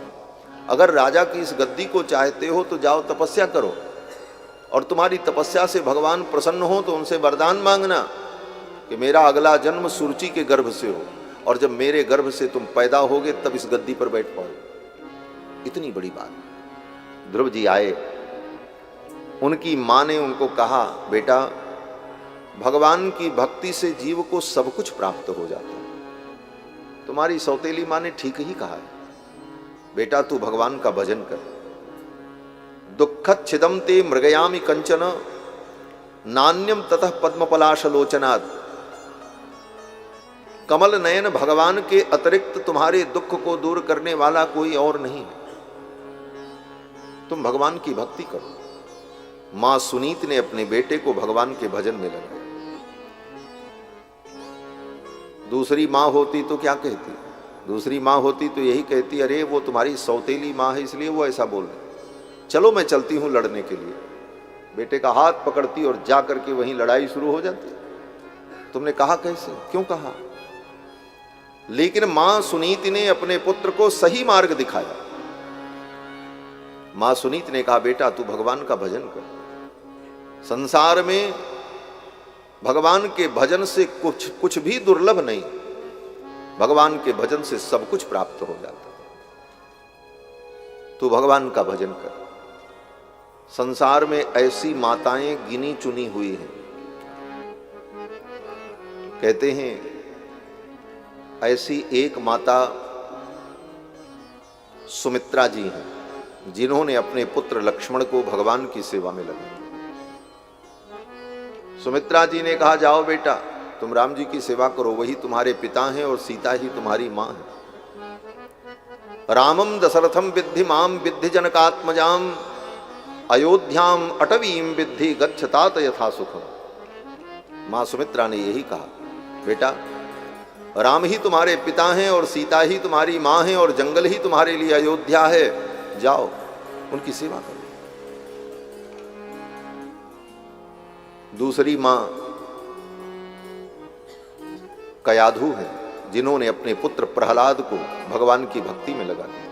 अगर राजा की इस गद्दी को चाहते हो तो जाओ तपस्या करो और तुम्हारी तपस्या से भगवान प्रसन्न हो तो उनसे वरदान मांगना कि मेरा अगला जन्म सुरुचि के गर्भ से हो और जब मेरे गर्भ से तुम पैदा होगे तब इस गद्दी पर बैठ पाओ। इतनी बड़ी बात। ध्रुव जी आए, उनकी मां ने उनको कहा बेटा भगवान की भक्ति से जीव को सब कुछ प्राप्त हो जाता है। तुम्हारी सौतेली मां ने ठीक ही कहा है, बेटा तू भगवान का भजन कर। दुखत छिदम ते मृगयामि कंचन नान्यम ततः पद्मपलाशलोचनात्। कमल नयन भगवान के अतिरिक्त तुम्हारे दुख को दूर करने वाला कोई और नहीं है। तुम भगवान की भक्ति करो। मां सुनीत ने अपने बेटे को भगवान के भजन में लगाया। दूसरी मां होती तो क्या कहती? दूसरी मां होती तो यही कहती अरे वो तुम्हारी सौतेली मां है इसलिए वो ऐसा बोल रही, चलो मैं चलती हूं लड़ने के लिए। बेटे का हाथ पकड़ती और जा करके वहीं लड़ाई शुरू हो जाती। तुमने कहा कैसे, क्यों कहा? लेकिन मां सुनीति ने अपने पुत्र को सही मार्ग दिखाया। मां सुनीति ने कहा बेटा तू भगवान का भजन कर। संसार में भगवान के भजन से कुछ भी दुर्लभ नहीं। भगवान के भजन से सब कुछ प्राप्त हो जाता। तू भगवान का भजन कर। संसार में ऐसी माताएं गिनी चुनी हुई हैं। कहते हैं ऐसी एक माता सुमित्रा जी हैं जिन्होंने अपने पुत्र लक्ष्मण को भगवान की सेवा में लगाया। सुमित्रा जी ने कहा जाओ बेटा तुम राम जी की सेवा करो, वही तुम्हारे पिता हैं और सीता ही तुम्हारी मां है। रामम दशरथम विद्धि माम विद्धि जनकात्मजाम अयोध्याम अटवीम विद्धि गच्छतात यथा सुखम। मां सुमित्रा ने यही कहा बेटा राम ही तुम्हारे पिता हैं और सीता ही तुम्हारी मां है और जंगल ही तुम्हारे लिए अयोध्या है, जाओ उनकी सेवा करो। दूसरी मां कयाधु है जिन्होंने अपने पुत्र प्रहलाद को भगवान की भक्ति में लगा दिया।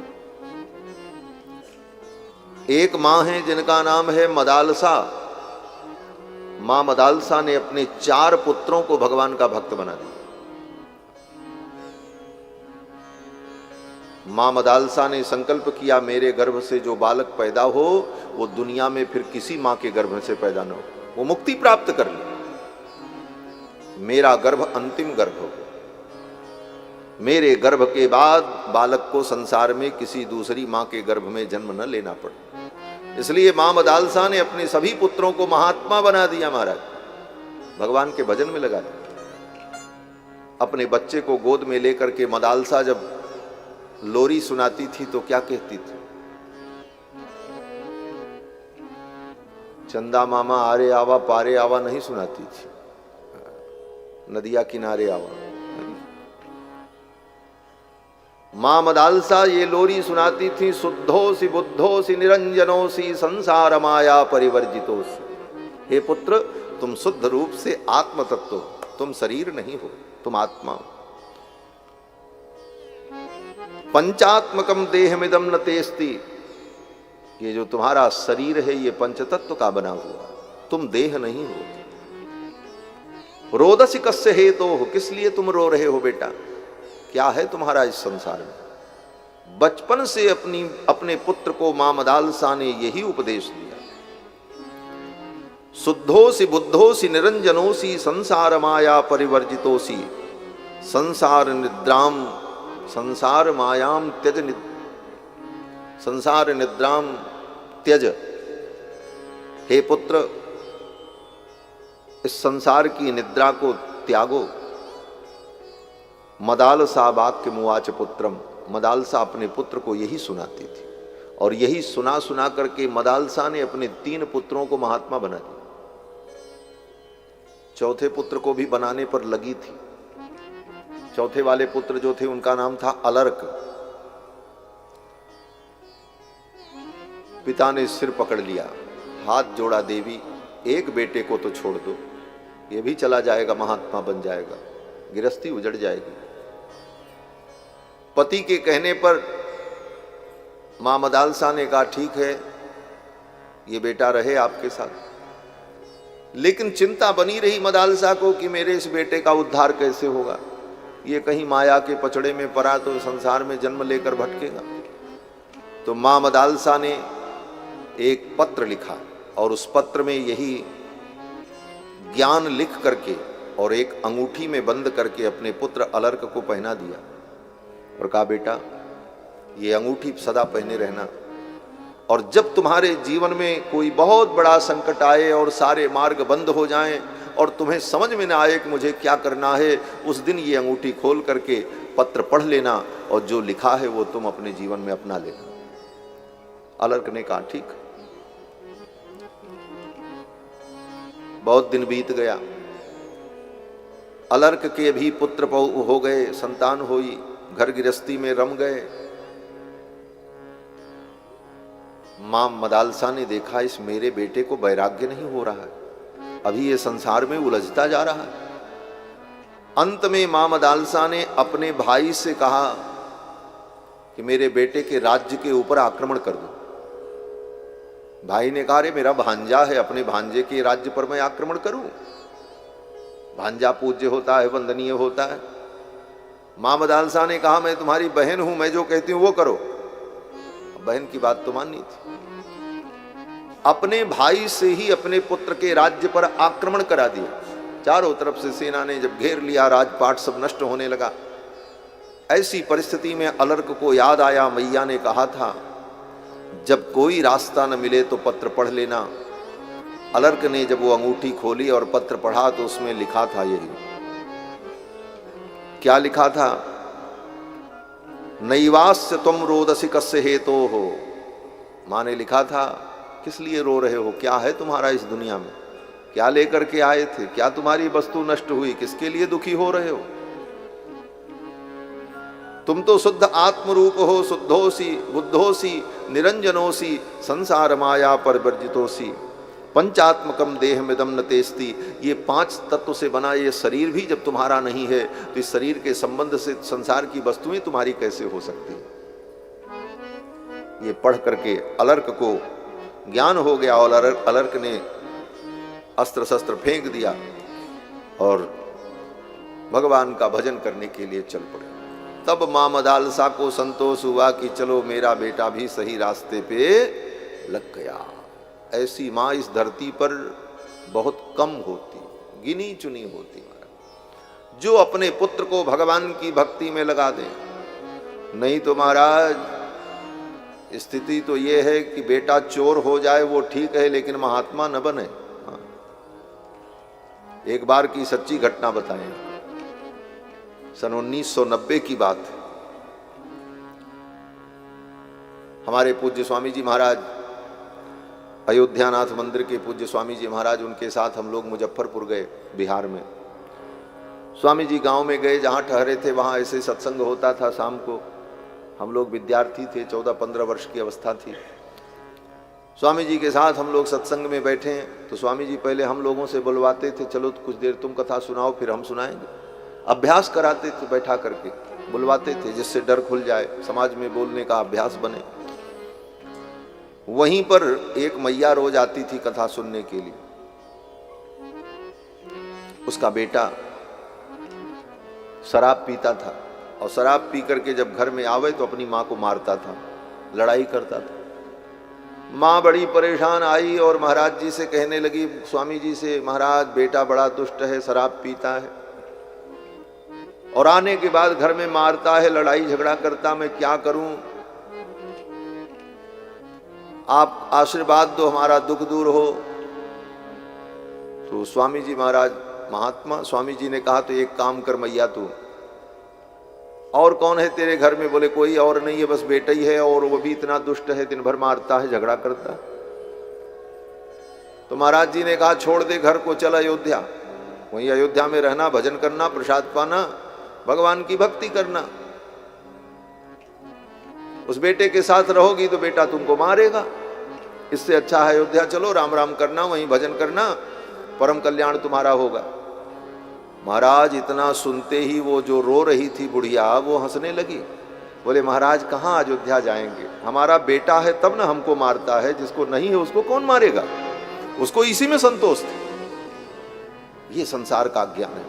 एक मां है जिनका नाम है मदालसा। मां मदालसा ने अपने 4 पुत्रों को भगवान का भक्त बना दिया। मां मदालसा ने संकल्प किया मेरे गर्भ से जो बालक पैदा हो वो दुनिया में फिर किसी मां के गर्भ से पैदा न हो, वो मुक्ति प्राप्त कर ले। मेरा गर्भ अंतिम गर्भ हो, मेरे गर्भ के बाद बालक को संसार में किसी दूसरी मां के गर्भ में जन्म न लेना पड़े। इसलिए मां मदालसा ने अपने सभी पुत्रों को महात्मा बना दिया। महाराज भगवान के भजन में लगा दिया। अपने बच्चे को गोद में लेकर के मदालसा जब लोरी सुनाती थी तो क्या कहती थी? चंदा मामा आरे आवा पारे आवा नहीं सुनाती थी, नदिया किनारे आवा। मां मदालसा ये लोरी सुनाती थी, शुद्धोसी बुद्धोसी निरंजनोसी संसार माया परिवर्जितोसी। हे पुत्र, तुम शुद्ध रूप से आत्म तत्व हो, तुम शरीर नहीं हो, तुम आत्मा हो। पंचात्मकम देहमिदम न तेस्ति, ये जो तुम्हारा शरीर है ये पंचतत्व का बना हुआ, तुम देह नहीं हो। रोदसी कस्य हेतो हो, किस लिए तुम रो रहे हो बेटा, क्या है तुम्हारा इस संसार में। बचपन से अपने पुत्र को मां मदालसा ने यही उपदेश दिया। शुद्धोसी बुद्धोसी निरंजनोसी संसार माया परिवर्जितोसी संसार निद्राम संसार मायाम त्यज संसार निद्राम त्यज। हे पुत्र, इस संसार की निद्रा को त्यागो। मदालसा वाक्य मुवाच पुत्रम, मदालसा अपने पुत्र को यही सुनाती थी और यही सुना सुना करके मदालसा ने अपने 3 पुत्रों को महात्मा बना दिया। चौथे पुत्र को भी बनाने पर लगी थी। चौथे वाले पुत्र जो थे उनका नाम था अलर्क। पिता ने सिर पकड़ लिया, हाथ जोड़ा, देवी एक बेटे को तो छोड़ दो, ये भी चला जाएगा, महात्मा बन जाएगा, गृहस्थी उजड़ जाएगी। पति के कहने पर मां मदालसा ने कहा ठीक है, ये बेटा रहे आपके साथ। लेकिन चिंता बनी रही मदालसा को कि मेरे इस बेटे का उद्धार कैसे होगा, ये कहीं माया के पचड़े में पड़ा तो संसार में जन्म लेकर भटकेगा। तो मां मदालसा ने एक पत्र लिखा और उस पत्र में यही ज्ञान लिख करके और एक अंगूठी में बंद करके अपने पुत्र अलर्क को पहना दिया और कहा बेटा ये अंगूठी सदा पहने रहना, और जब तुम्हारे जीवन में कोई बहुत बड़ा संकट आए और सारे मार्ग बंद हो जाएं और तुम्हें समझ में ना आए कि मुझे क्या करना है, उस दिन ये अंगूठी खोल करके पत्र पढ़ लेना और जो लिखा है वो तुम अपने जीवन में अपना लेना। अलर्क ने कहा ठीक। बहुत दिन बीत गया, अलर्क के भी पुत्र हो गए, संतान हुई, घर गृहस्थी में रम गए। मां मदालसा ने देखा इस मेरे बेटे को वैराग्य नहीं हो रहा है, अभी ये संसार में उलझता जा रहा है। अंत में मां मदालसा ने अपने भाई से कहा कि मेरे बेटे के राज्य के ऊपर आक्रमण कर दो। भाई ने कहा रे मेरा भांजा है, अपने भांजे के राज्य पर मैं आक्रमण करूं? भांजा पूज्य होता है, वंदनीय होता है। मां मदालसा ने कहा मैं तुम्हारी बहन हूं, मैं जो कहती हूं वो करो। बहन की बात तो माननी थी। अपने भाई से ही अपने पुत्र के राज्य पर आक्रमण करा दिया। चारों तरफ से सेना ने जब घेर लिया, राजपाट सब नष्ट होने लगा। ऐसी परिस्थिति में अलर्क को याद आया, मैया ने कहा था जब कोई रास्ता न मिले तो पत्र पढ़ लेना। अलर्क ने जब वो अंगूठी खोली और पत्र पढ़ा तो उसमें लिखा था यही। क्या लिखा था? नैवास्य तुम रोदसी कस्य हेतो हो। मां ने लिखा था किस लिए रो रहे हो, क्या है तुम्हारा इस दुनिया में, क्या लेकर के आए थे, क्या तुम्हारी वस्तु नष्ट हुई, किसके लिए दुखी हो रहे हो? तुम तो शुद्ध आत्मरूप हो, शुद्धोसी बुद्धोसी निरंजनोसी संसार माया परिवर्जितोसी पंचात्मकम देहमिदम न तेस्ति। ये 5 तत्व से बना ये शरीर भी जब तुम्हारा नहीं है तो इस शरीर के संबंध से संसार की वस्तुएं तुम्हारी कैसे हो सकती? ये पढ़ करके अलर्क को ज्ञान हो गया और अलर्क ने अस्त्र शस्त्र फेंक दिया और भगवान का भजन करने के लिए चल पड़े। तब मां मदालसा को संतोष हुआ कि चलो मेरा बेटा भी सही रास्ते पे लग गया। ऐसी मां इस धरती पर बहुत कम होती, गिनी चुनी होती महाराज, जो अपने पुत्र को भगवान की भक्ति में लगा दे। नहीं तो महाराज स्थिति तो ये है कि बेटा चोर हो जाए वो ठीक है, लेकिन महात्मा न बने। हाँ। एक बार की सच्ची घटना बताएं। सन 1990 की बात है। हमारे पूज्य स्वामी जी महाराज अयोध्यानाथ मंदिर के पूज्य स्वामी जी महाराज, उनके साथ हम लोग मुजफ्फरपुर गए, बिहार में। स्वामी जी गांव में गए, जहाँ ठहरे थे वहाँ ऐसे सत्संग होता था शाम को। हम लोग विद्यार्थी थे, 14-15 वर्ष की अवस्था थी। स्वामी जी के साथ हम लोग सत्संग में बैठे, तो स्वामी जी पहले हम लोगों से बुलवाते थे, चलो कुछ देर तुम कथा सुनाओ फिर हम सुनाएंगे। अभ्यास कराते थे, बैठा करके बुलवाते थे, जिससे डर खुल जाए, समाज में बोलने का अभ्यास बने। वहीं पर एक मैया रोज आती थी कथा सुनने के लिए। उसका बेटा शराब पीता था, और शराब पी करके जब घर में आवे तो अपनी माँ को मारता था, लड़ाई करता था। माँ बड़ी परेशान आई और महाराज जी से कहने लगी, स्वामी जी से, महाराज बेटा बड़ा दुष्ट है, शराब पीता है और आने के बाद घर में मारता है, लड़ाई झगड़ा करता, मैं क्या करूं? आप आशीर्वाद दो, हमारा दुख दूर हो। तो स्वामी जी महाराज महात्मा, स्वामी जी ने कहा, तो एक काम कर मैया तू, और कौन है तेरे घर में? बोले कोई और नहीं है, बस बेटा ही है, और वो भी इतना दुष्ट है, दिन भर मारता है, झगड़ा करता है। तो महाराज जी ने कहा, छोड़ दे घर को, चल अयोध्या, वहीं अयोध्या में रहना, भजन करना, प्रसाद पाना, भगवान की भक्ति करना। उस बेटे के साथ रहोगी तो बेटा तुमको मारेगा, इससे अच्छा है अयोध्या चलो, राम राम करना, वहीं भजन करना, परम कल्याण तुम्हारा होगा। महाराज इतना सुनते ही वो जो रो रही थी बुढ़िया, वो हंसने लगी। बोले महाराज कहाँ अयोध्या जाएंगे, हमारा बेटा है तब ना हमको मारता है, जिसको नहीं है उसको कौन मारेगा, उसको इसी में संतोष था। ये संसार का ज्ञान है।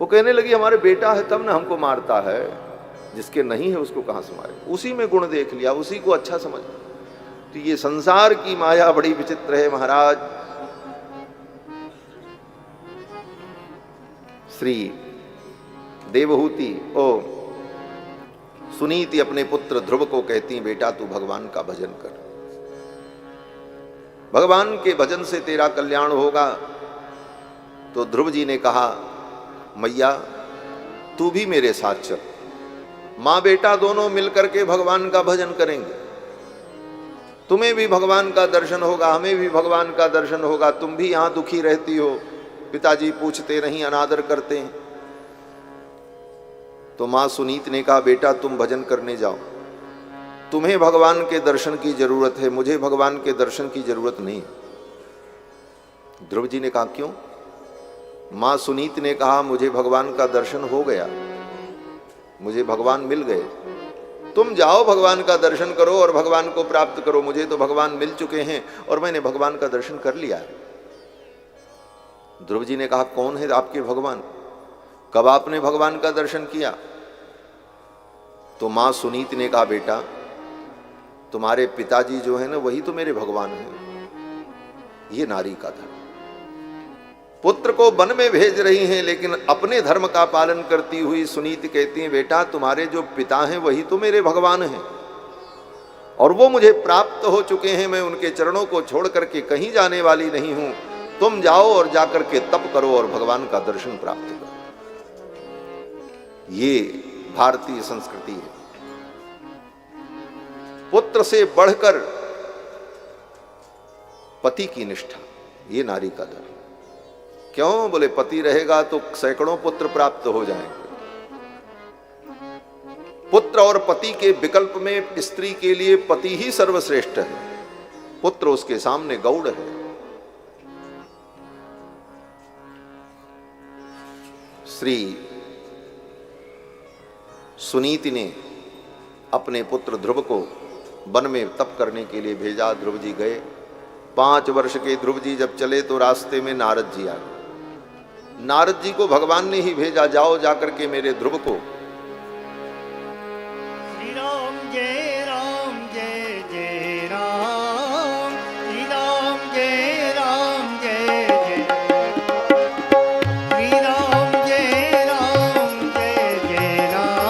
वो कहने लगी हमारे बेटा है तब ना हमको मारता है, जिसके नहीं है उसको कहां से मारे। उसी में गुण देख लिया, उसी को अच्छा समझ। तो ये संसार की माया बड़ी विचित्र है महाराज। श्री देवहूति सुनीति अपने पुत्र ध्रुव को कहती हैं, बेटा तू भगवान का भजन कर, भगवान के भजन से तेरा कल्याण होगा। तो ध्रुव जी ने कहा, मैया तू भी मेरे साथ चल, माँ बेटा दोनों मिलकर के भगवान का भजन करेंगे, तुम्हें भी भगवान का दर्शन होगा, हमें भी भगवान का दर्शन होगा। तुम भी यहाँ दुखी रहती हो, पिताजी पूछते नहीं, अनादर करते हैं। तो माँ सुनीत ने कहा, बेटा तुम भजन करने जाओ, तुम्हें भगवान के दर्शन की जरूरत है, मुझे भगवान के दर्शन की जरूरत नहीं है। ध्रुव जी ने कहा क्यों? माँ सुनीत ने कहा, मुझे भगवान का दर्शन हो गया, मुझे भगवान मिल गए, तुम जाओ भगवान का दर्शन करो और भगवान को प्राप्त करो, मुझे तो भगवान मिल चुके हैं और मैंने भगवान का दर्शन कर लिया है। ध्रुव जी ने कहा, कौन है आपके भगवान, कब आपने भगवान का दर्शन किया? तो मां सुनीत ने कहा, बेटा तुम्हारे पिताजी जो है ना, वही तो मेरे भगवान हैं। ये नारी का धर्म। पुत्र को वन में भेज रही हैं, लेकिन अपने धर्म का पालन करती हुई सुनीत कहती हैं, बेटा तुम्हारे जो पिता हैं वही तो मेरे भगवान हैं, और वो मुझे प्राप्त हो चुके हैं, मैं उनके चरणों को छोड़ करके कहीं जाने वाली नहीं हूं। तुम जाओ और जाकर के तप करो और भगवान का दर्शन प्राप्त करो। ये भारतीय संस्कृति है। पुत्र से बढ़कर पति की निष्ठा, ये नारी का धर्म। क्यों? बोले पति रहेगा तो सैकड़ों पुत्र प्राप्त हो जाएंगे। पुत्र और पति के विकल्प में स्त्री के लिए पति ही सर्वश्रेष्ठ है, पुत्र उसके सामने गौड़ है। श्री सुनीति ने अपने पुत्र ध्रुव को वन में तप करने के लिए भेजा। ध्रुव जी गए। 5 वर्ष के ध्रुव जी जब चले तो रास्ते में नारद जी आ गए। नारद जी को भगवान ने ही भेजा, जाओ जाकर के मेरे ध्रुव को। श्री राम जय राम जय जय राम, श्री राम जय राम जय जय, श्री राम जय राम जय जय राम,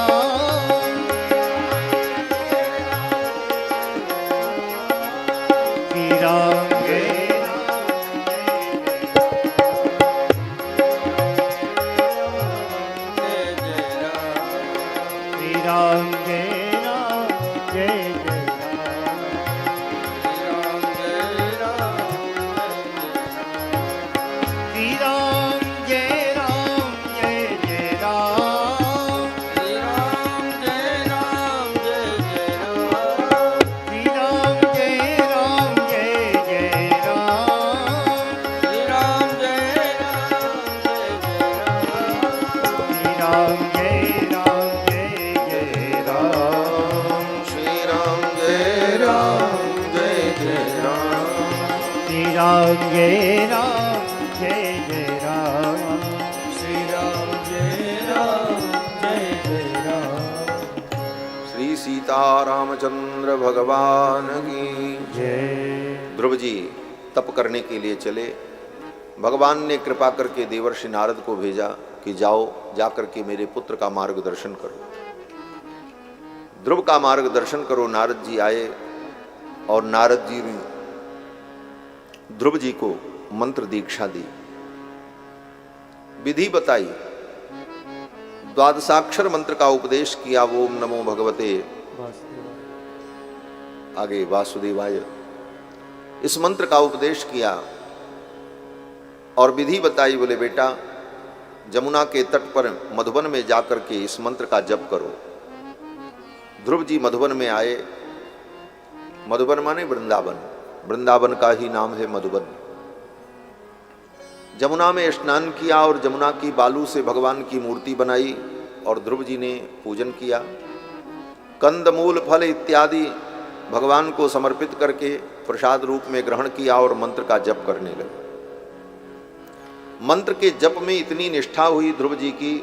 श्री राम जय राम जय राम जय जय राम, राम जय राम जय जय राम श्री राम जय राम जय जय राम। श्री सीता रामचंद्र भगवान की जय। ध्रुव जी तप करने के लिए चले। भगवान ने कृपा करके देवर्षि नारद को भेजा कि जाओ जाकर के मेरे पुत्र का मार्गदर्शन करो, ध्रुव का मार्गदर्शन करो। नारद जी आए और नारद जी ने ध्रुव जी को मंत्र दीक्षा दी, विधि बताई, द्वादशाक्षर मंत्र का उपदेश किया। ओम नमो भगवते आगे वासुदेवाय, इस मंत्र का उपदेश किया और विधि बताई। बोले बेटा जमुना के तट पर मधुबन में जाकर के इस मंत्र का जप करो। ध्रुव जी मधुबन में आए। मधुबन माने वृंदावन, वृंदावन का ही नाम है मधुबन। जमुना में स्नान किया और जमुना की बालू से भगवान की मूर्ति बनाई और ध्रुव जी ने पूजन किया। कंद मूल फल इत्यादि भगवान को समर्पित करके प्रसाद रूप में ग्रहण किया और मंत्र का जप करने लगे। मंत्र के जप में इतनी निष्ठा हुई ध्रुव जी की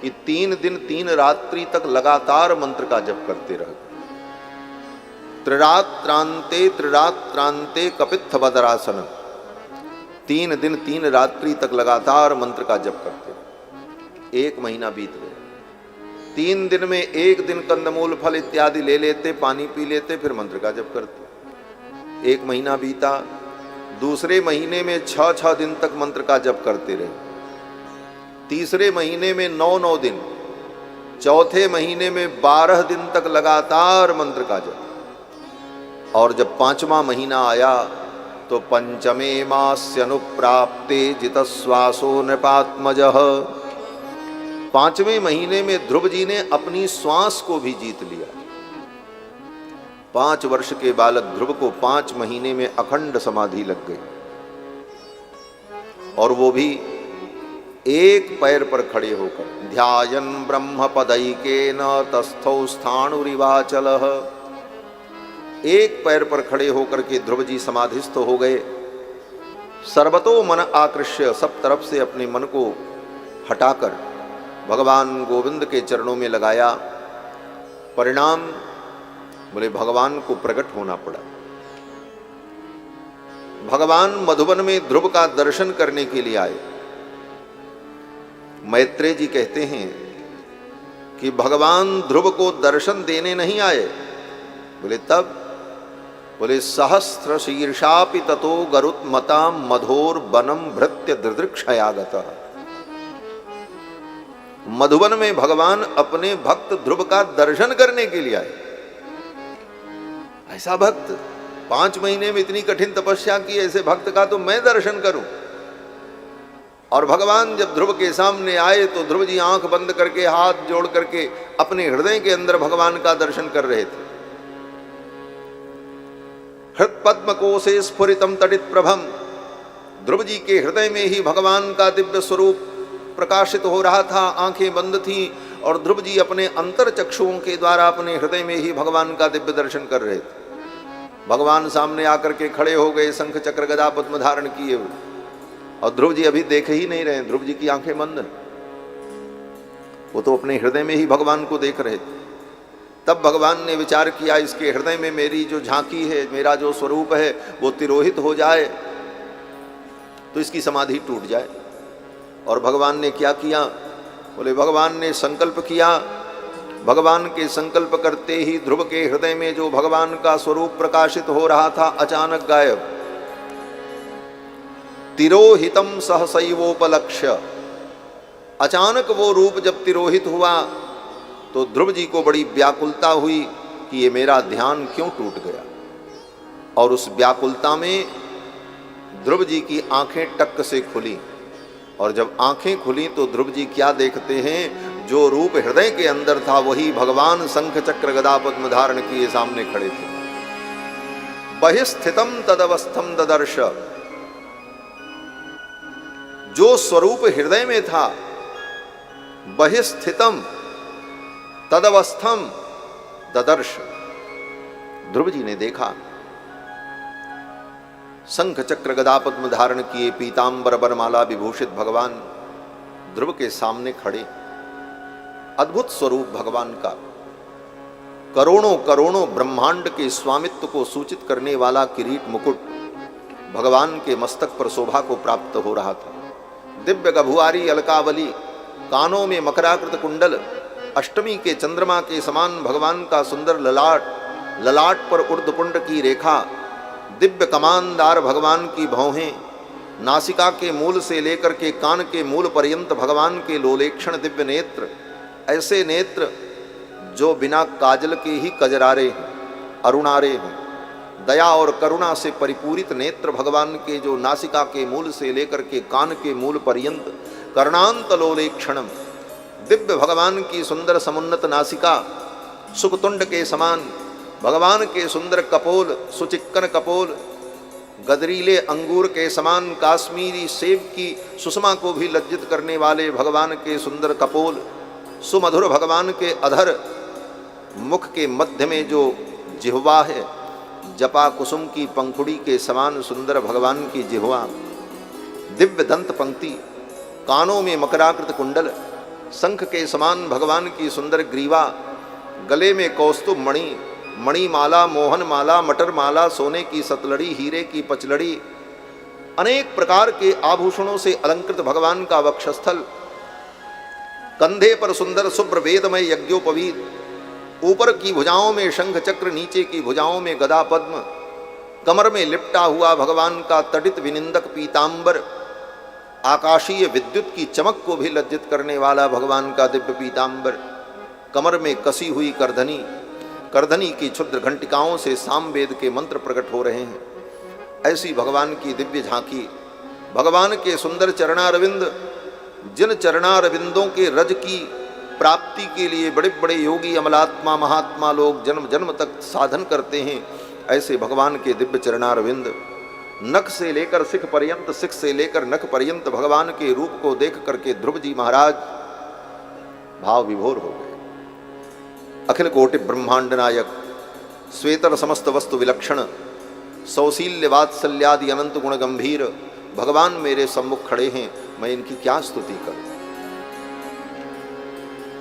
कि 3 दिन 3 रात्रि तक लगातार मंत्र का जप करते रहे। त्रिरात्रांते कपित्थ बदरासन, 3 दिन 3 रात्रि तक लगातार मंत्र का जप करते रहे। 1 महीना बीत गया। 3 दिन में 1 दिन कंदमूल फल इत्यादि ले लेते, पानी पी लेते, फिर मंत्र का जप करते। 1 महीना बीता। दूसरे महीने में 6 दिन तक मंत्र का जप करते रहे। तीसरे महीने में 9 दिन, चौथे महीने में 12 दिन तक लगातार मंत्र का जप। और जब 5वां महीना आया तो पंचमे मास्यनुप्राप्ते जितश्वासो नृपात्मजः, 5वें महीने में ध्रुव जी ने अपनी श्वास को भी जीत लिया। 5 वर्ष के बालक ध्रुव को 5 महीने में अखंड समाधि लग गई और वो भी एक पैर पर खड़े होकर। ध्यायन् ब्रह्म पदैकेन तस्थौ स्थाणुरिवाचलः, एक पैर पर खड़े होकर के ध्रुव जी समाधिस्थ हो गए। सर्वतो मन आकृष्य, सब तरफ से अपने मन को हटाकर भगवान गोविंद के चरणों में लगाया। परिणाम बोले भगवान को प्रकट होना पड़ा। भगवान मधुबन में ध्रुव का दर्शन करने के लिए आए। मैत्रेय जी कहते हैं कि भगवान ध्रुव को दर्शन देने नहीं आए। बोले तब? बोले सहस्र शीर्षापि ततो गरुत्मता मधोर बनम भृत्य दृदृक्षयागतः। मधुबन में भगवान अपने भक्त ध्रुव का दर्शन करने के लिए आए। ऐसा भक्त 5 महीने में इतनी कठिन तपस्या की, ऐसे भक्त का तो मैं दर्शन करूं। और भगवान जब ध्रुव के सामने आए तो ध्रुव जी आंख बंद करके हाथ जोड़ करके अपने हृदय के अंदर भगवान का दर्शन कर रहे थे। हृत पद्म कोशे स्फुरितम तडित प्रभम, ध्रुव जी के हृदय में ही भगवान का दिव्य स्वरूप प्रकाशित हो रहा था। आंखें बंद थीं और ध्रुव जी अपने अंतर चक्षुओं के द्वारा अपने हृदय में ही भगवान का दिव्य दर्शन कर रहे थे। भगवान सामने आकर के खड़े हो गए, शंख चक्र गदा पद्म धारण किए हुए, और ध्रुव जी अभी देख ही नहीं रहे। ध्रुव जी की आंखें बंद हैं, वो तो अपने हृदय में ही भगवान को देख रहे थे। तब भगवान ने विचार किया, इसके हृदय में मेरी जो झांकी है, मेरा जो स्वरूप है वो तिरोहित हो जाए तो इसकी समाधि टूट जाए। और भगवान ने क्या किया? बोले भगवान ने संकल्प किया। भगवान के संकल्प करते ही ध्रुव के हृदय में जो भगवान का स्वरूप प्रकाशित हो रहा था अचानक गायब। तिरोहितम सहसैवोपलक्ष्य, अचानक वो रूप जब तिरोहित हुआ तो ध्रुव जी को बड़ी व्याकुलता हुई कि ये मेरा ध्यान क्यों टूट गया। और उस व्याकुलता में ध्रुव जी की आंखें टक से खुली, और जब आंखें खुली तो ध्रुव जी क्या देखते हैं? जो रूप हृदय के अंदर था वही भगवान शंख चक्र गदा पद्म धारण किए सामने खड़े थे। बहिस्थितम तदवस्थम ददर्श, जो स्वरूप हृदय में था, बहिस्थितम तदवस्थम ददर्श, ध्रुव जी ने देखा। शंख चक्र गदा पद्म धारण किए पीतांबर बरमाला विभूषित भगवान ध्रुव के सामने खड़े। अद्भुत स्वरूप भगवान का, करोड़ों करोड़ों ब्रह्मांड के स्वामित्व को सूचित करने वाला किरीट मुकुट भगवान के मस्तक पर शोभा को प्राप्त हो रहा था। दिव्य गभुआरी अलकावली, कानों में मकराकृत कुंडल, अष्टमी के चंद्रमा के समान भगवान का सुंदर ललाट, ललाट पर ऊर्ध्वपुंड की रेखा, दिव्य कमानदार भगवान की भौहें, नासिका के मूल से लेकर के कान के मूल पर्यंत भगवान के लोलेक्षण दिव्य नेत्र, ऐसे नेत्र जो बिना काजल के ही कजरारे हैं, अरुणारे हैं। दया और करुणा से परिपूरित नेत्र भगवान के जो नासिका के मूल से लेकर के कान के मूल पर्यंत कर्णांत लोलेक्षणम, दिव्य भगवान की सुंदर समुन्नत नासिका, सुखतुंड के समान भगवान के सुंदर कपोल, सुचिक्कन कपोल, गदरीले अंगूर के समान काश्मीरी सेब की सुषमा को भी लज्जित करने वाले भगवान के सुंदर कपोल, सुमधुर भगवान के अधर, मुख के मध्य में जो जिह्वा है, जपा कुसुम की पंखुड़ी के समान सुंदर भगवान की जिह्वा, दिव्य दंत पंक्ति, कानों में मकराकृत कुंडल, शंख के समान भगवान की सुंदर ग्रीवा, गले में कौस्तुभ मणि, मणिमाला, मोहन माला, मटर माला, सोने की सतलड़ी, हीरे की पचलड़ी, अनेक प्रकार के आभूषणों से अलंकृत भगवान का वक्षस्थल, कंधे पर सुंदर शुभ्र वेदमय यज्ञोपवीत, ऊपर की भुजाओं में शंख चक्र, नीचे की भुजाओं में गदा पद्म, कमर में लिपटा हुआ भगवान का तडित विनिंदक पीतांबर, आकाशीय विद्युत की चमक को भी लज्जित करने वाला भगवान का दिव्य पीतांबर, कमर में कसी हुई करधनी, करधनी की क्षुद्र घंटिकाओं से सामवेद के मंत्र प्रकट हो रहे हैं। ऐसी भगवान की दिव्य झांकी, भगवान के सुंदर चरणारविंद, जिन चरणारविंदों के रज की प्राप्ति के लिए बड़े बड़े योगी अमलात्मा महात्मा लोग जन्म जन्म तक साधन करते हैं, ऐसे भगवान के दिव्य चरणारविंद, नख से लेकर सिख पर्यंत, सिख से लेकर नख पर्यंत भगवान के रूप को देख करके ध्रुव जी महाराज भाव विभोर हो गए। अखिल कोटि ब्रह्मांड नायक, श्वेतर समस्त वस्तु विलक्षण, सौशील्य वात्सल्यादि अनंत गुण गंभीर भगवान मेरे सम्मुख खड़े हैं, मैं इनकी क्या स्तुति करूं।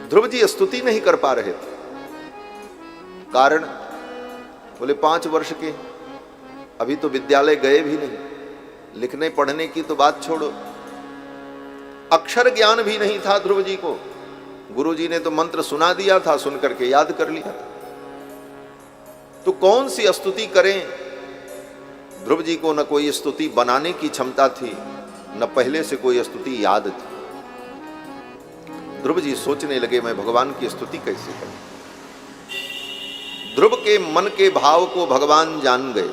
ध्रुव जी स्तुति नहीं कर पा रहे थे। कारण बोले 5 वर्ष के, अभी तो विद्यालय गए भी नहीं, लिखने पढ़ने की तो बात छोड़ो, अक्षर ज्ञान भी नहीं था ध्रुव जी को। गुरु जी ने तो मंत्र सुना दिया था, सुन करके याद कर लिया था, तो कौन सी स्तुति करें। ध्रुव जी को न कोई स्तुति बनाने की क्षमता थी, न पहले से कोई स्तुति याद थी। ध्रुव जी सोचने लगे, मैं भगवान की स्तुति कैसे करूं। ध्रुव के मन के भाव को भगवान जान गए।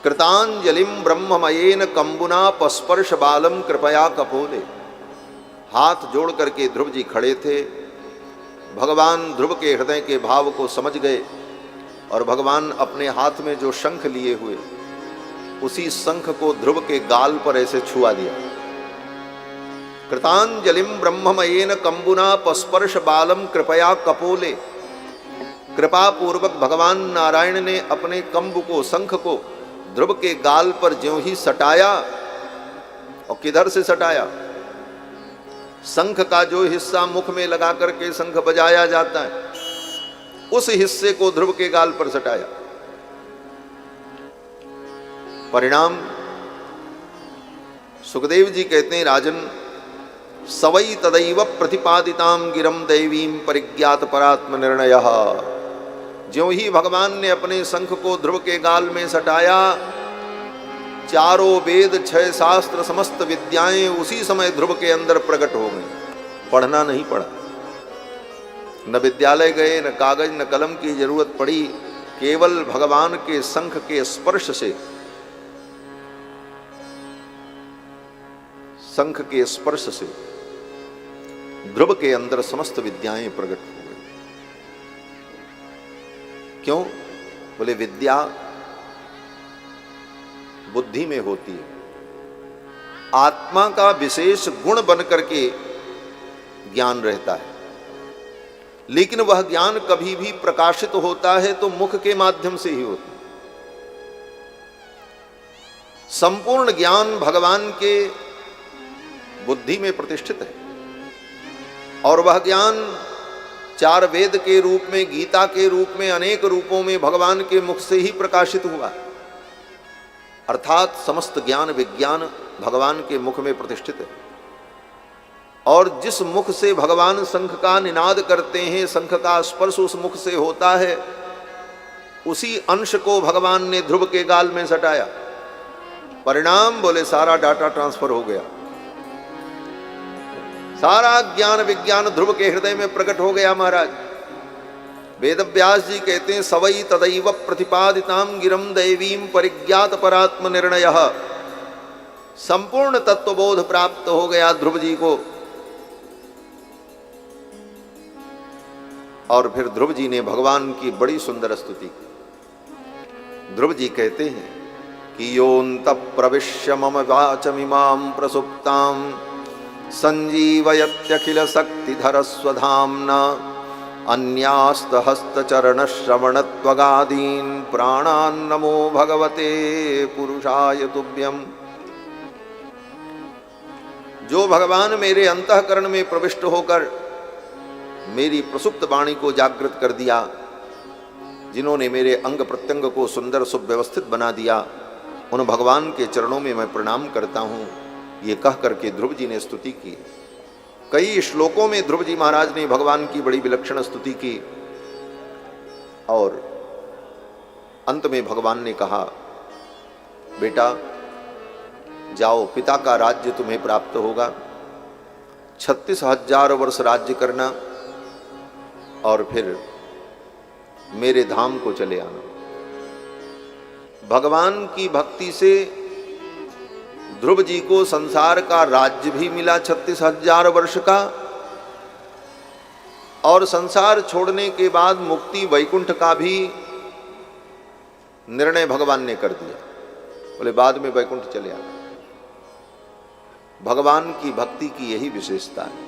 कृतांजलिम ब्रह्ममयेन कंबुना पस्पर्श बालम कृपया कपोले, हाथ जोड़ करके ध्रुव जी खड़े थे। भगवान ध्रुव के हृदय के भाव को समझ गए और भगवान अपने हाथ में जो शंख लिए हुए, उसी शंख को ध्रुव के गाल पर ऐसे छुआ दिया। कृतांजलिम ब्रह्ममयेन कंबुना पस्पर्श बालम कृपया कपोले, कृपा पूर्वक भगवान नारायण ने अपने कंब को, शंख को ध्रुव के गाल पर ज्यों ही सटाया, और किधर से सटाया, शंख का जो हिस्सा मुख में लगा करके शंख बजाया जाता है, उस हिस्से को ध्रुव के गाल पर सटाया। परिणाम सुखदेव जी कहते हैं, राजन सवई तदैव प्रतिपादिताम गिरम दैवीम परिज्ञात परात्म निर्णय। ज्यों ही भगवान ने अपने शंख को ध्रुव के गाल में सटाया, चारों वेद 6 शास्त्र समस्त विद्याएं उसी समय ध्रुव के अंदर प्रकट हो गई। पढ़ना नहीं पड़ा, न विद्यालय गए, न कागज न कलम की जरूरत पड़ी, केवल भगवान के शंख के स्पर्श से, शंख के स्पर्श से ध्रुव के अंदर समस्त विद्याएं प्रकट हो गई। क्यों? बोले विद्या बुद्धि में होती है, आत्मा का विशेष गुण बन करके ज्ञान रहता है, लेकिन वह ज्ञान कभी भी प्रकाशित होता है तो मुख के माध्यम से ही होता है। संपूर्ण ज्ञान भगवान के बुद्धि में प्रतिष्ठित है और वह ज्ञान 4 वेद के रूप में, गीता के रूप में, अनेक रूपों में भगवान के मुख से ही प्रकाशित हुआ। अर्थात समस्त ज्ञान विज्ञान भगवान के मुख में प्रतिष्ठित है। और जिस मुख से भगवान शंख का निनाद करते हैं, शंख का स्पर्श उस मुख से होता है, उसी अंश को भगवान ने ध्रुव के गाल में सटाया। परिणाम बोले सारा डाटा ट्रांसफर हो गया, सारा ज्ञान विज्ञान ध्रुव के हृदय में प्रकट हो गया। महाराज वेद व्यास जी कहते हैं, सवई तदैव प्रतिपादिताम गिरम दैवीम परिज्ञात परात्म निर्णय। संपूर्ण तत्वबोध प्राप्त हो गया ध्रुव जी को। और फिर ध्रुव जी ने भगवान की बड़ी सुंदर स्तुति की। ध्रुव जी कहते हैं कि योऽन्त प्रविश्य मम वाचमिमां प्रसुप्तां संजीवयत्यखिल शक्तिधर स्वधाम्ना अन्यास्त हस्तचरण श्रवणत्वगादीन् प्राणान् नमो भगवते पुरुषाय तुभ्यम्। जो भगवान मेरे अंतःकरण में प्रविष्ट होकर मेरी प्रसुप्त वाणी को जागृत कर दिया, जिन्होंने मेरे अंग प्रत्यंग को सुंदर सुव्यवस्थित बना दिया, उन भगवान के चरणों में मैं प्रणाम करता हूँ। ये कह करके ध्रुव जी ने स्तुति की। कई श्लोकों में ध्रुव जी महाराज ने भगवान की बड़ी विलक्षण स्तुति की और अंत में भगवान ने कहा, बेटा जाओ, पिता का राज्य तुम्हें प्राप्त होगा। 36,000 वर्ष राज्य करना और फिर मेरे धाम को चले आना। भगवान की भक्ति से ध्रुव जी को संसार का राज्य भी मिला 36,000 वर्ष का, और संसार छोड़ने के बाद मुक्ति वैकुंठ का भी निर्णय भगवान ने कर दिया। बोले बाद में वैकुंठ चले आना। भगवान की भक्ति की यही विशेषता है।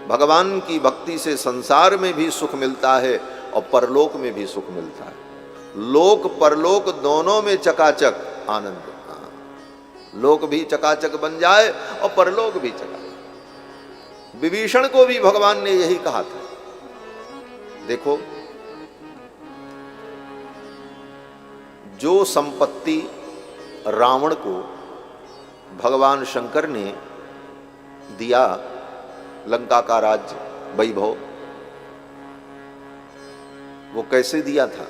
भगवान की भक्ति से संसार में भी सुख मिलता है और परलोक में भी सुख मिलता है। लोक परलोक दोनों में चकाचक आनंद। लोक भी चकाचक बन जाए और परलोक भी चकाचक। विभीषण को भी भगवान ने यही कहा था। देखो, जो संपत्ति रावण को भगवान शंकर ने दिया, लंका का राज्य वैभव, वो कैसे दिया था?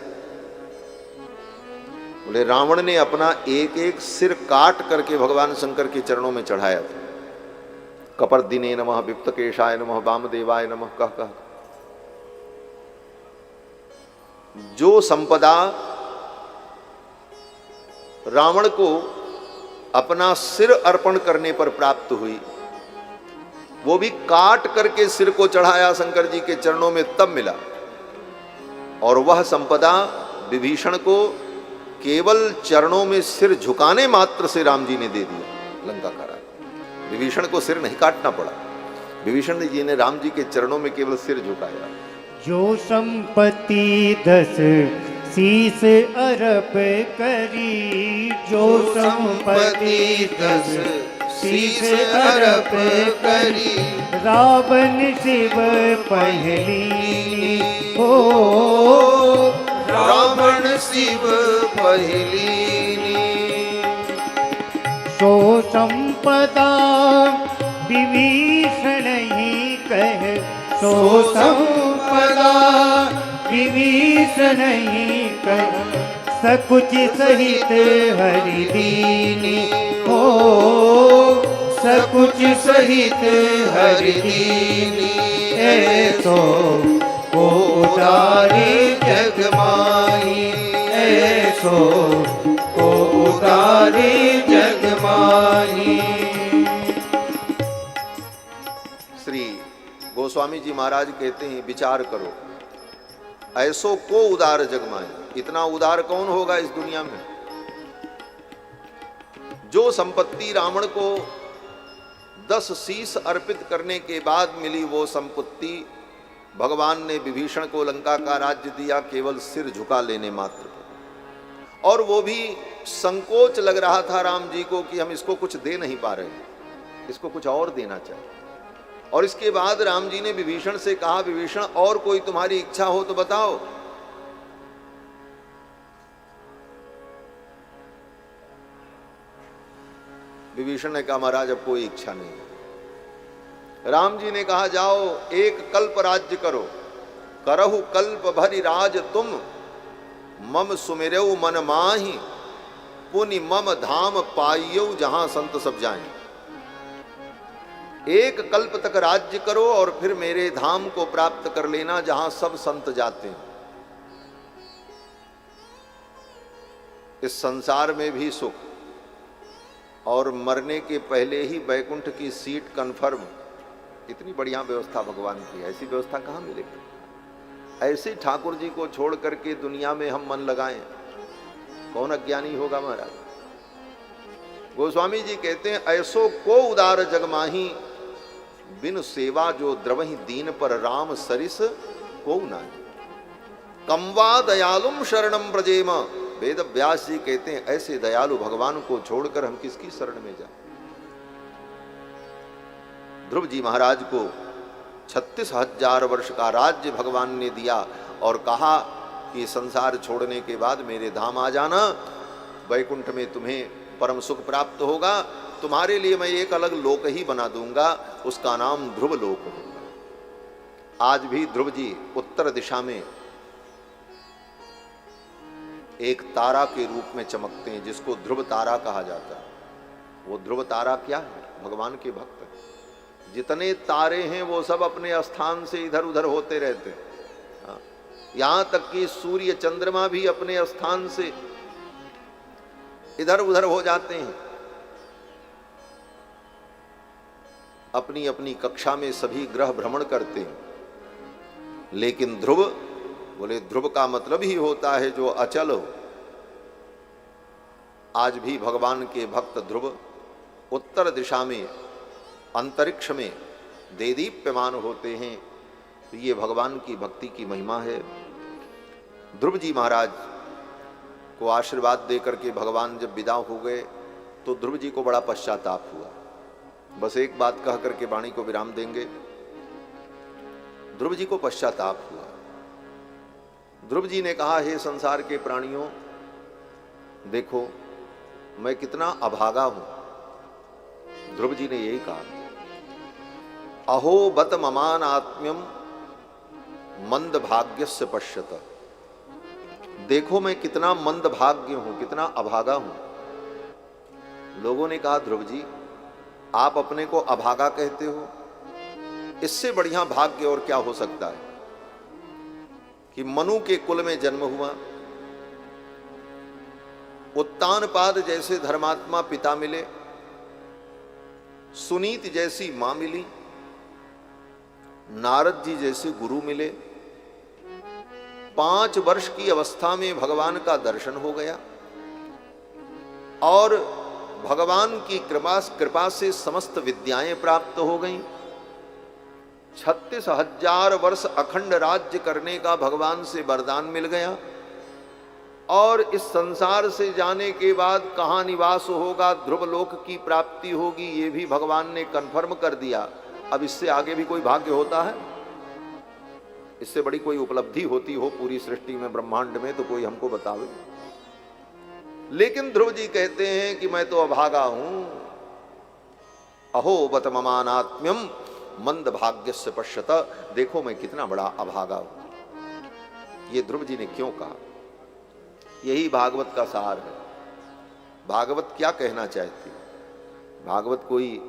बोले रावण ने अपना एक एक सिर काट करके भगवान शंकर के चरणों में चढ़ाया था। कपर्दिने नमः, विप्तकेशाय नमः, वामदेवाय नमः कह कह। जो संपदा रावण को अपना सिर अर्पण करने पर प्राप्त हुई, वो भी काट करके सिर को चढ़ाया शंकर जी के चरणों में, तब मिला। और वह संपदा विभीषण को केवल चरणों में सिर झुकाने मात्र से राम जी ने दे दिया, लंका का राज्य। विभीषण को सिर नहीं काटना पड़ा, विभीषण जी ने राम जी के चरणों में केवल सिर झुकाया। जो संपत्ति 10 शीस अर्प करी, जो संपत्ति 10 शीस अर्प करी, रावण शिव पहली हो, रावण शिव पहली। सो संपदा विभीषण ही कह, सो संपदा विभीषण ही कह, सकुच सहित हरि दीनी हो, सकुच सहित हरि दीनी। ऐसो को उतारी जग माही, ऐसो को उतारी जग माही। श्री गोस्वामी जी महाराज कहते हैं, विचार करो, ऐसो को उदार जग माही। इतना उदार कौन होगा इस दुनिया में? जो संपत्ति रावण को 10 शीश अर्पित करने के बाद मिली, वो संपत्ति भगवान ने विभीषण को लंका का राज्य दिया केवल सिर झुका लेने मात्र। और वो भी संकोच लग रहा था राम जी को कि हम इसको कुछ दे नहीं पा रहे, इसको कुछ और देना चाहिए। और इसके बाद राम जी ने विभीषण से कहा, विभीषण और कोई तुम्हारी इच्छा हो तो बताओ। विभीषण ने कहा, महाराज अब कोई इच्छा नहीं है। राम जी ने कहा, जाओ एक कल्प राज्य करो, करहु कल्प भरि राज तुम, मम सुमिरऊ मन माहि, पुनि मम धाम पाइयो जहां संत सब जाएं। एक कल्प तक राज्य करो और फिर मेरे धाम को प्राप्त कर लेना जहां सब संत जाते हैं। इस संसार में भी सुख, और मरने के पहले ही बैकुंठ की सीट कन्फर्म। इतनी बढ़िया व्यवस्था भगवान की, ऐसी व्यवस्था कहाँ मिलेगी? ऐसे ठाकुर जी को छोड़ करके दुनिया में हम मन लगाएं, कौन अज्ञानी होगा महाराज? गोस्वामी जी कहते हैं, ऐसो को उदार जगमाही, बिन सेवा जो द्रवहि दीन पर राम सरिस को नाही। कम्वा दयालुम शरणम ब्रजेम, वेद व्यास जी कहते हैं ऐसे दयालु भगवान को छोड़कर हम किसकी शरण में जाएं? ध्रुव जी महाराज को 36,000 वर्ष का राज्य भगवान ने दिया और कहा कि संसार छोड़ने के बाद मेरे धाम आ जाना, वैकुंठ में तुम्हें परम सुख प्राप्त होगा। तुम्हारे लिए मैं एक अलग लोक ही बना दूंगा, उसका नाम ध्रुव लोक होगा। आज भी ध्रुव जी उत्तर दिशा में एक तारा के रूप में चमकते हैं, जिसको ध्रुव तारा कहा जाता है। वो ध्रुव तारा क्या है? भगवान के भक्त। जितने तारे हैं वो सब अपने स्थान से इधर उधर होते रहते हैं। यहां तक कि सूर्य चंद्रमा भी अपने स्थान से इधर उधर हो जाते हैं। अपनी अपनी कक्षा में सभी ग्रह भ्रमण करते हैं, लेकिन ध्रुव, बोले ध्रुव का मतलब ही होता है जो अचल हो। आज भी भगवान के भक्त ध्रुव उत्तर दिशा में अंतरिक्ष में देदीप्यमान होते हैं। तो ये भगवान की भक्ति की महिमा है। ध्रुव जी महाराज को आशीर्वाद देकर के भगवान जब विदा हो गए तो ध्रुव जी को बड़ा पश्चाताप हुआ। बस एक बात कह करके वाणी को विराम देंगे। ध्रुव जी को पश्चाताप हुआ। ध्रुव जी ने कहा, हे संसार के प्राणियों, देखो मैं कितना अभागा हूं। ध्रुव जी ने यही कहा, अहो बत ममान आत्म्यम मंद भाग्यस्य पश्यत। देखो मैं कितना मंद भाग्य हूं, कितना अभागा हूं। लोगों ने कहा, ध्रुव जी आप अपने को अभागा कहते हो, इससे बढ़िया भाग्य और क्या हो सकता है कि मनु के कुल में जन्म हुआ, उत्तानपाद जैसे धर्मात्मा पिता मिले, सुनीति जैसी मां मिली, नारद जी जैसे गुरु मिले, 5 वर्ष की अवस्था में भगवान का दर्शन हो गया और भगवान की कृपा से समस्त विद्याएं प्राप्त हो गईं। 36,000 वर्ष अखंड राज्य करने का भगवान से वरदान मिल गया और इस संसार से जाने के बाद कहाँ निवास होगा, ध्रुवलोक की प्राप्ति होगी, ये भी भगवान ने कन्फर्म कर दिया। अब इससे आगे भी कोई भाग्य होता है? इससे बड़ी कोई उपलब्धि होती हो पूरी सृष्टि में, ब्रह्मांड में, तो कोई हमको बतावे। लेकिन ध्रुव जी कहते हैं कि मैं तो अभागा हूं। अहो बत ममानात्म्यम मंद भाग्यस्य पश्यत। देखो मैं कितना बड़ा अभागा हूं। ये ध्रुव जी ने क्यों कहा? यही भागवत का सार है। भागवत क्या कहना चाहती है? भागवत कोई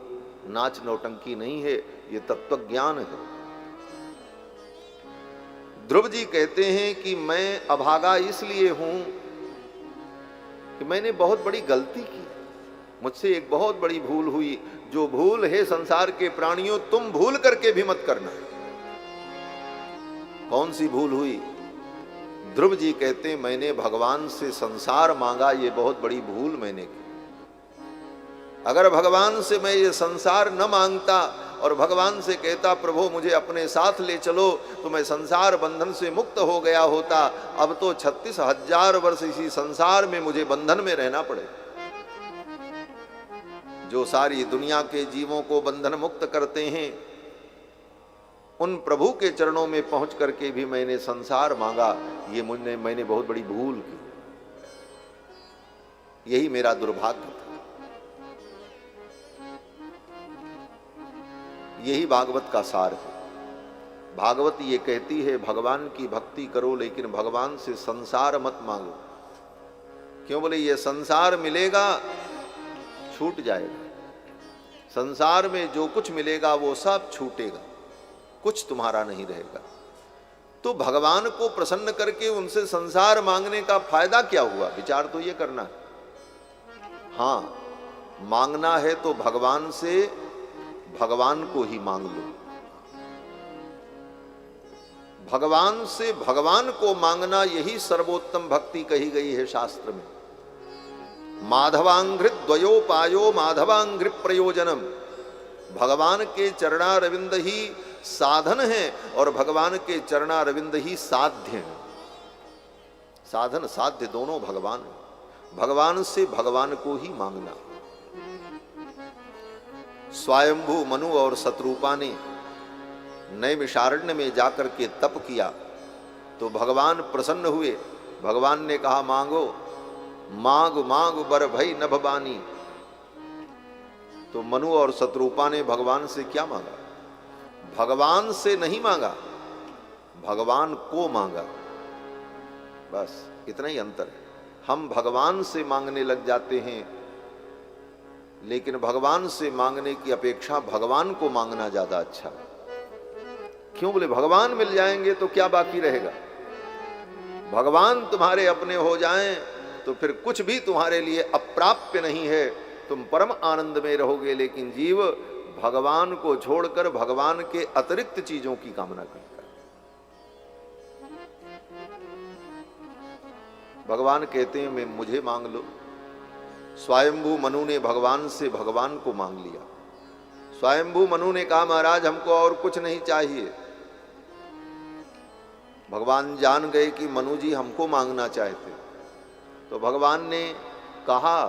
नाच नौटंकी नहीं है, ये तत्व ज्ञान है। ध्रुव जी कहते हैं कि मैं अभागा इसलिए हूं कि मैंने बहुत बड़ी गलती की, मुझसे एक बहुत बड़ी भूल हुई। जो भूल है संसार के प्राणियों तुम भूल करके भी मत करना। कौन सी भूल हुई? ध्रुव जी कहते हैं मैंने भगवान से संसार मांगा, ये बहुत बड़ी भूल मैंने की। अगर भगवान से मैं ये संसार न मांगता और भगवान से कहता प्रभु मुझे अपने साथ ले चलो, तो मैं संसार बंधन से मुक्त हो गया होता। अब तो 36,000 वर्ष इसी संसार में मुझे बंधन में रहना पड़े। जो सारी दुनिया के जीवों को बंधन मुक्त करते हैं, उन प्रभु के चरणों में पहुंच करके भी मैंने संसार मांगा, ये मैंने बहुत बड़ी भूल की। यही मेरा दुर्भाग्य था। यही भागवत का सार है। भागवत ये कहती है भगवान की भक्ति करो, लेकिन भगवान से संसार मत मांगो। क्यों? बोले ये संसार मिलेगा छूट जाएगा। संसार में जो कुछ मिलेगा वो सब छूटेगा, कुछ तुम्हारा नहीं रहेगा। तो भगवान को प्रसन्न करके उनसे संसार मांगने का फायदा क्या हुआ? विचार तो ये करना है। हाँ, मांगना है तो भगवान से भगवान को ही मांग लो। भगवान से भगवान को मांगना, यही सर्वोत्तम भक्ति कही गई है शास्त्र में। माधवांघ्रित द्वयोपायो माधवांघ्रि प्रयोजनम। भगवान के चरणारविंद ही साधन है और भगवान के चरणारविंद ही साध्य है। साधन साध्य दोनों भगवान है। भगवान से भगवान को ही मांगना। स्वयंभू मनु और शत्रुपा ने नैमिषारण्य में जाकर के तप किया तो भगवान प्रसन्न हुए। भगवान ने कहा मांगो, मांग मांग बर भई नभ बानी। तो मनु और शत्रुपा ने भगवान से क्या मांगा? भगवान से नहीं मांगा, भगवान को मांगा। बस इतना ही अंतर है। हम भगवान से मांगने लग जाते हैं, लेकिन भगवान से मांगने की अपेक्षा भगवान को मांगना ज्यादा अच्छा है। क्यों? बोले भगवान मिल जाएंगे तो क्या बाकी रहेगा? भगवान तुम्हारे अपने हो जाएं तो फिर कुछ भी तुम्हारे लिए अप्राप्य नहीं है, तुम परम आनंद में रहोगे। लेकिन जीव भगवान को छोड़कर भगवान के अतिरिक्त चीजों की कामना करता है। भगवान कहते हैं मैं मुझे मांग लो। स्वयंभू मनु ने भगवान से भगवान को मांग लिया। स्वयंभू मनु ने कहा महाराज हमको और कुछ नहीं चाहिए। भगवान जान गए कि मनु जी हमको मांगना चाहते, तो भगवान ने कहा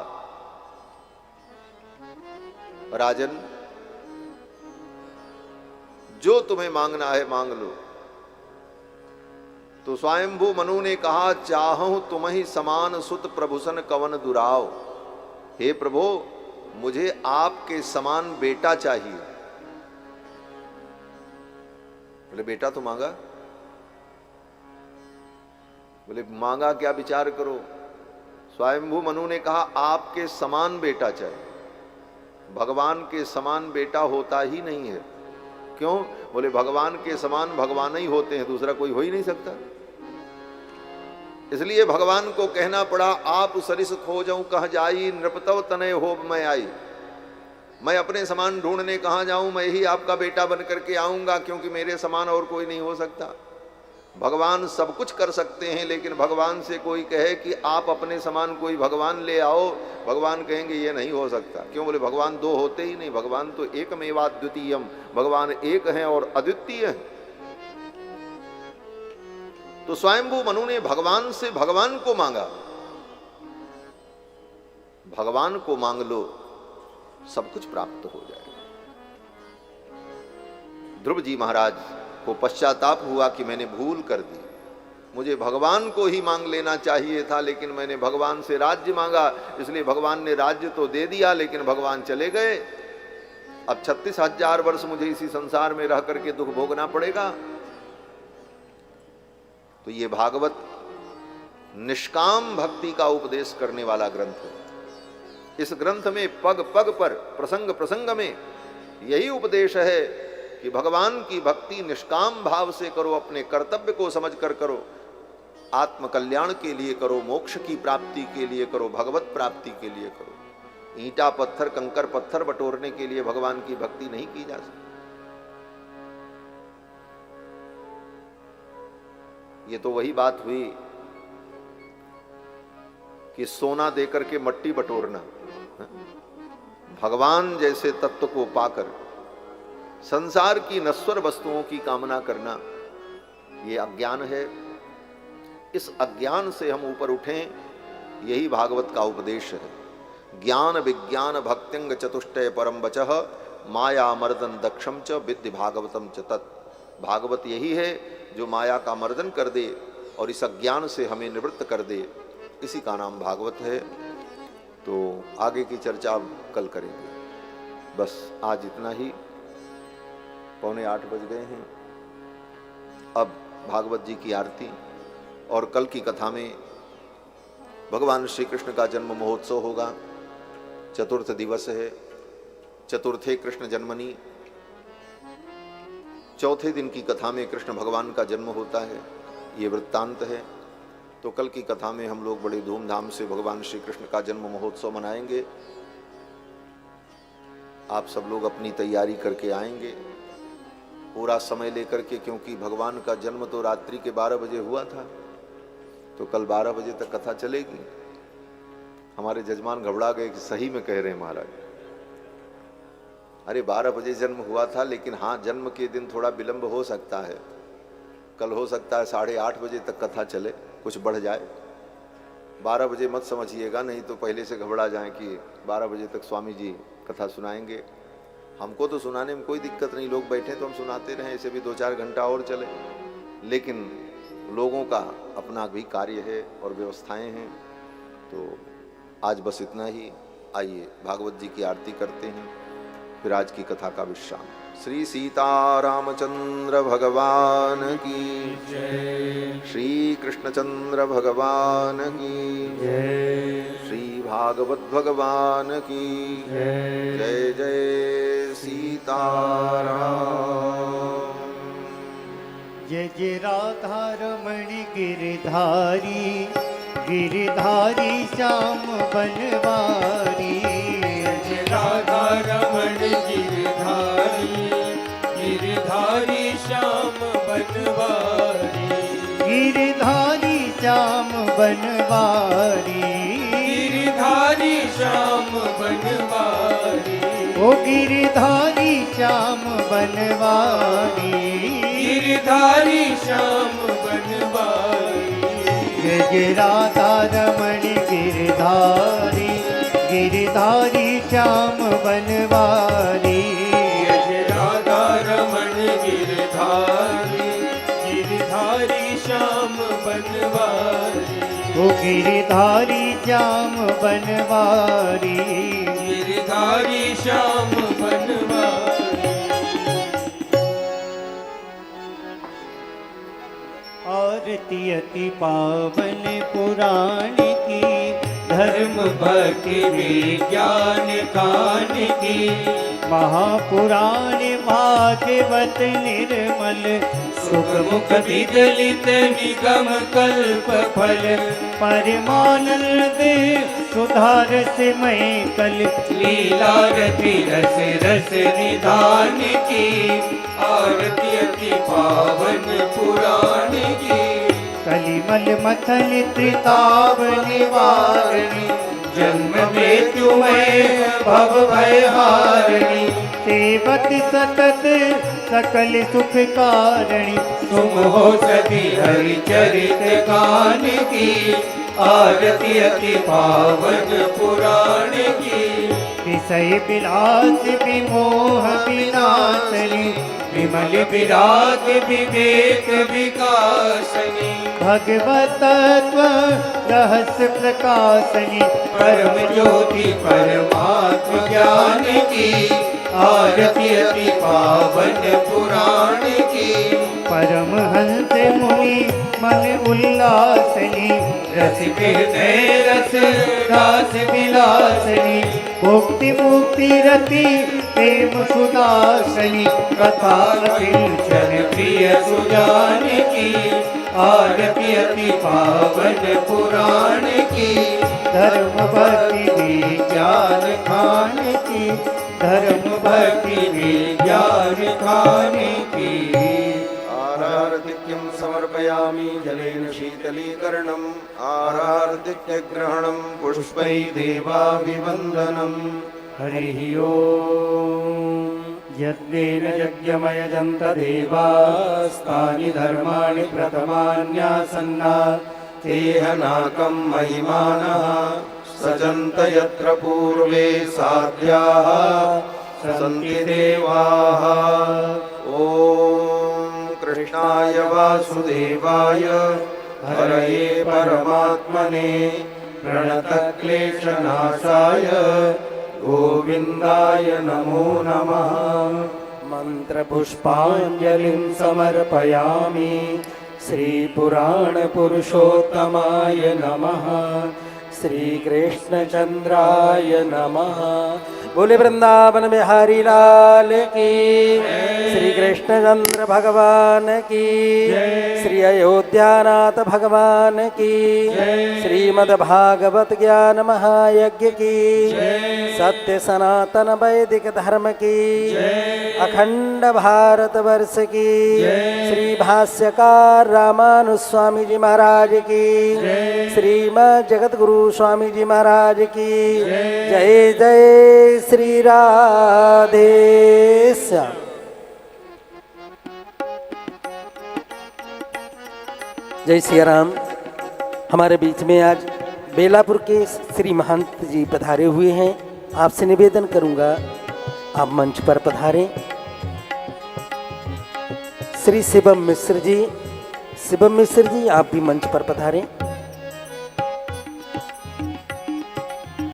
राजन जो तुम्हें मांगना है मांग लो। तो स्वयंभू मनु ने कहा चाहूं तुम ही समान सुत प्रभुसन कवन दुराव। हे प्रभु मुझे आपके समान बेटा चाहिए। बोले बेटा तो मांगा। बोले मांगा क्या? विचार करो। स्वयंभू मनु ने कहा आपके समान बेटा चाहिए। भगवान के समान बेटा होता ही नहीं है। क्यों? बोले भगवान के समान भगवान ही होते हैं, दूसरा कोई हो ही नहीं सकता। इसलिए भगवान को कहना पड़ा आप सरिस खोजऊं कह जाई, नृपतव तनय होब मैं आई। मैं अपने समान ढूंढने कहाँ जाऊं, मैं ही आपका बेटा बन करके आऊंगा, क्योंकि मेरे समान और कोई नहीं हो सकता। भगवान सब कुछ कर सकते हैं, लेकिन भगवान से कोई कहे कि आप अपने समान कोई भगवान ले आओ, भगवान कहेंगे ये नहीं हो सकता। क्यों? बोले भगवान दो होते ही नहीं, भगवान तो एकमेवाद्वितीयम, भगवान एक हैं और अद्वितीय हैं। तो स्वयंभू मनु ने भगवान से भगवान को मांगा। भगवान को मांग लो सब कुछ प्राप्त हो जाएगा। ध्रुव जी महाराज को पश्चाताप हुआ कि मैंने भूल कर दी, मुझे भगवान को ही मांग लेना चाहिए था, लेकिन मैंने भगवान से राज्य मांगा, इसलिए भगवान ने राज्य तो दे दिया लेकिन भगवान चले गए। अब 36,000 वर्ष मुझे इसी संसार में रह करके दुख भोगना पड़ेगा। तो ये भागवत निष्काम भक्ति का उपदेश करने वाला ग्रंथ है। इस ग्रंथ में पग पग पर प्रसंग प्रसंग में यही उपदेश है कि भगवान की भक्ति निष्काम भाव से करो, अपने कर्तव्य को समझकर करो, आत्म कल्याण के लिए करो, मोक्ष की प्राप्ति के लिए करो, भगवत प्राप्ति के लिए करो। ईंटा पत्थर कंकर पत्थर बटोरने के लिए भगवान की भक्ति नहीं की जा सकती। ये तो वही बात हुई कि सोना देकर के मट्टी बटोरना। भगवान जैसे तत्व को पाकर संसार की नश्वर वस्तुओं की कामना करना ये अज्ञान है। इस अज्ञान से हम ऊपर उठें, यही भागवत का उपदेश है। ज्ञान विज्ञान भक्त्यंग चतुष्टय परम वचः माया मर्दन दक्षम च विद्य भागवतम च तत्। भागवत यही है जो माया का मर्दन कर दे और इस अज्ञान से हमें निवृत्त कर दे, इसी का नाम भागवत है। तो आगे की चर्चा अब कल करेंगे। बस आज इतना ही, 7:45 बज गए हैं। अब भागवत जी की आरती और कल की कथा में भगवान श्री कृष्ण का जन्म महोत्सव होगा। चतुर्थ दिवस है, चतुर्थे कृष्ण जन्मनी। चौथे दिन की कथा में कृष्ण भगवान का जन्म होता है, ये वृत्तांत है। तो कल की कथा में हम लोग बड़े धूमधाम से भगवान श्री कृष्ण का जन्म महोत्सव मनाएंगे। आप सब लोग अपनी तैयारी करके आएंगे पूरा समय लेकर के, क्योंकि भगवान का जन्म तो रात्रि के 12 बजे हुआ था, तो कल 12 बजे तक कथा चलेगी। हमारे जजमान घबरा गए कि सही में कह रहे हैं महाराज, अरे 12 बजे जन्म हुआ था, लेकिन हाँ जन्म के दिन थोड़ा विलंब हो सकता है। कल हो सकता है 8:30 बजे तक कथा चले, कुछ बढ़ जाए। 12 बजे मत समझिएगा, नहीं तो पहले से घबरा जाएं कि 12 बजे तक स्वामी जी कथा सुनाएंगे। हमको तो सुनाने में कोई दिक्कत नहीं, लोग बैठे तो हम सुनाते रहें, ऐसे भी 2-4 घंटा और चले। लेकिन लोगों का अपना भी कार्य है और व्यवस्थाएं हैं। तो आज बस इतना ही। आइए भागवत जी की आरती करते हैं, फिर आज की कथा का विश्राम। श्री सीतारामचंद्र भगवान की जय, श्री कृष्णचंद्र भगवान की जय, श्री भागवत भगवान की जय। जय जय सीताराम। जय जय राधा रमण गिरधारी, गिरधारी श्याम बनवारी। जय राधा रमण गिरधारी, गिरधारी श्याम बनवारी। गिरधारी श्याम बनवारी, गिरधारी श्याम बनवारी। ओ गिरधारी श्याम बनवारी। गिरधारी श्याम बनवारी। जय जय राधा रमण गिरधारी, गिरधारी श्याम बनवारी। जय राधा रमण गिरधारी, गिरधारी श्याम बनवारी। ओ गिरधारी श्याम बनवारी। गिरधारी श्याम बनवारी। आरती अति पावन पुराण की, धर्म भक्ति विज्ञान कान की। महापुराण भागवत निर्मल, सुख मुख विदलित निगम कल्प फल। परमानंद सुधारस मय कल। लीला रति रस रस निधान की। आरती अति पावन पुराण की। कलिमल मथन त्रिताप निवारणी, जन्म मृत्यु में भव भय हारणी। सेवत सतत सकल सुख कारणी। तुम हो सती हरि चरित गान की। आरती अति पावन पुराण की। विषय विलास विमोह विनाशनी, विमल विराग विवेक विकासनी। भगवत तत्व रहस्य प्रकाशनी। परम ज्योति परमात्म ज्ञान की। आरती अति पावन पुराण की। परमहंस मुनि मन उल्लासनी, रसिक हृदय रस रास विलासनी। मुक्ति मुक्ति रति प्रेम सुदासनी। कथा किंचन प्रिय सुजान की। आरती अति पावन पुराण की। धर्म भक्ति विज्ञान खान की, धर्म भक्ति विज्ञान खान की। आरार्तिक्यं समर्पयामि जलेन शीतलीकरणम् आरार्तिक्यग्रहणं पुष्पैः देवाभिवन्दनम्। हरि ओम। यद्येन यज्ञमयजन्त देवास्तानि धर्माणि प्रथमान्यासन्ना तेह नाकं महिमानः सजन्त यत्र पूर्वे साध्याः सन्ति देवाः। ॐ कृष्णाय वासुदेवाय हरये परमात्मने प्रणतक्लेशनाशाय गोविन्दाय नमो नमः। मन्त्रपुष्पाञ्जलिं समर्पयामि श्रीपुराणपुरुषोत्तमाय नमः श्रीकृष्णचन्द्राय नमः। बोले वृंदावन बिहारी लाल की, श्री कृष्णचंद्र भगवान की, श्री अयोध्यानाथ भगवान की, श्रीमद्भागवत ज्ञान महायज्ञ की, सत्य सनातन वैदिक धर्म की, अखंड भारत वर्ष की, श्री भाष्यकार रामानुज स्वामी जी महाराज की, श्रीमद् जगत गुरु स्वामी जी महाराज की जय जय श्री राधे श्याम। जय सिया राम। हमारे बीच में आज बेलापुर के श्री महंत जी पधारे हुए हैं। आपसे निवेदन करूंगा आप मंच पर पधारें। श्री शिवम मिश्र जी, शिवम मिश्र जी आप भी मंच पर पधारें।